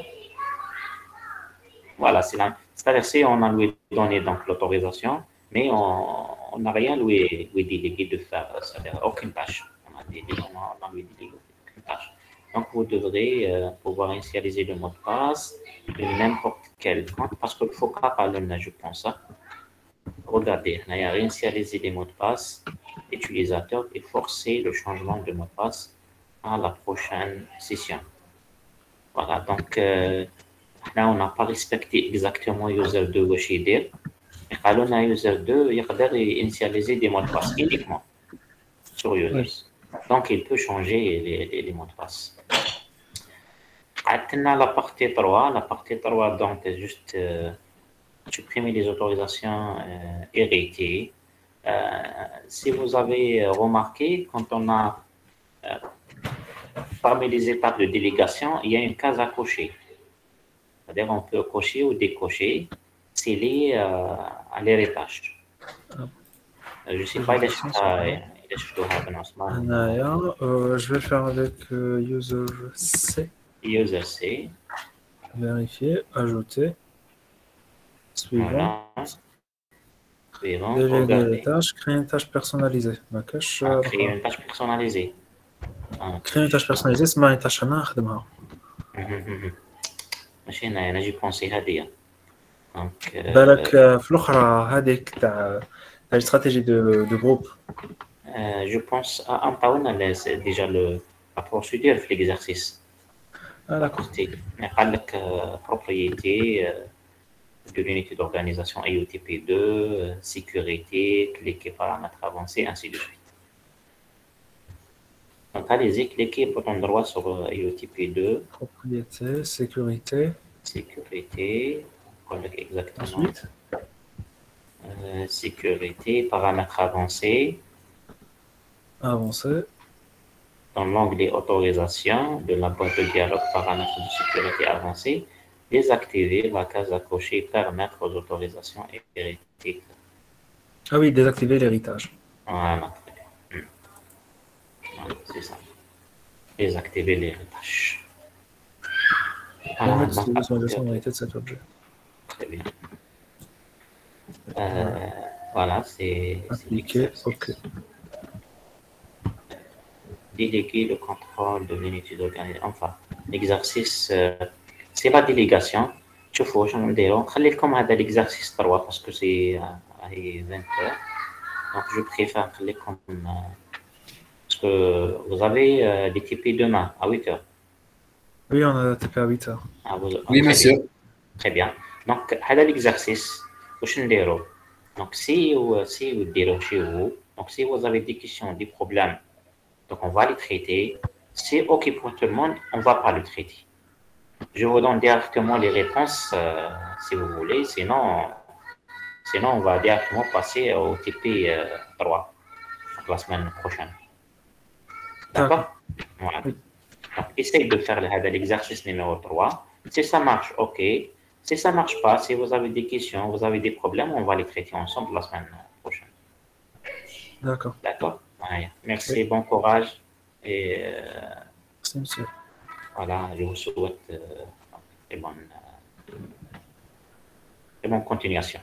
Voilà, c'est-à-dire si on a lui donné donc l'autorisation, mais on n'a rien lui délégué de faire, c'est-à-dire aucune tâche. On a lui délégué aucune tâche. Donc, vous devrez pouvoir initialiser le mot de passe de n'importe quel compte, parce qu'il faut pas parler là, je pense. Hein. Regardez, on a réinitialisé les mots de passe utilisateurs et forcer le changement de mot de passe à la prochaine session. Voilà, donc là, on n'a pas respecté exactement user 2 واش يدير. قالوا لنا user 2 يقدر initialiser des mots de passe uniquement sur users. Donc, il peut changer les mots de passe. Maintenant, la partie 3. La partie 3, donc, est juste supprimer les autorisations héritées. Si vous avez remarqué, quand on a parmi les étapes de délégation, il y a une case à cocher. C'est-à-dire on peut cocher ou décocher. C'est lié à l'héritage. Je ne sais pas, il je vais faire avec user C. User C. Vérifier, ajouter. Suivant. Voilà. Suivant, Déléguer les regardez. tâches, créer une tâche personnalisée. ما كاش Créer une tâche personnalisée. Donc, créer une tâche personnalisée اسمها une tâche انا نخدمها. ماشي أنا جي بونسي هذه. Donc, بالك في الاخرى هذيك تاع الاستراتيجي دو جروب. je pense à Antawana, c'est déjà la procédure de l'exercice. D'accord. Mais pas la propriété de l'unité d'organisation IOTP2, sécurité, cliquez paramètres avancés, ainsi de suite. Donc, allez-y, cliquez bouton droit sur IOTP2. Propriété, sécurité. Sécurité, exactement. Ensuite, sécurité, paramètres avancés. Avancer. Dans l'onglet autorisation de la boîte de dialogue paramètres de sécurité avancés, désactiver la case à cocher permettre aux autorisations hérétiques. Ah oui, désactiver l'héritage. Voilà. Voilà, c'est ça. Désactiver l'héritage. Permettre de visualisation de l'unité de cet objet. Très bien. Voilà, c'est appliquer. OK. Déléguer le contrôle de l'unité d'organisation. Enfin, l'exercice, c'est la délégation. Je vais vous dire, comme l'exercice 3 parce que c'est à 20 heures. Donc, je préfère comme. Parce que vous avez des TP demain à 8 heures. Oui, on a TP à 8 heures. Oui, monsieur. Très bien. Donc, l'exercice, donc si vous direz chez vous, donc si vous avez des questions, des problèmes, donc on va les traiter. C'est OK pour tout le monde, on ne va pas le traiter. Je vous donne directement les réponses si vous voulez, sinon on va directement passer au TP 3 la semaine prochaine. D'accord? Voilà. Donc, essayez de faire l'exercice numéro 3. Si ça marche, OK. Si ça ne marche pas, si vous avez des questions, vous avez des problèmes, on va les traiter ensemble la semaine prochaine. D'accord. D'accord? Voilà. Merci, oui. Bon courage. Et merci, monsieur. Voilà, je vous souhaite une bonne continuation.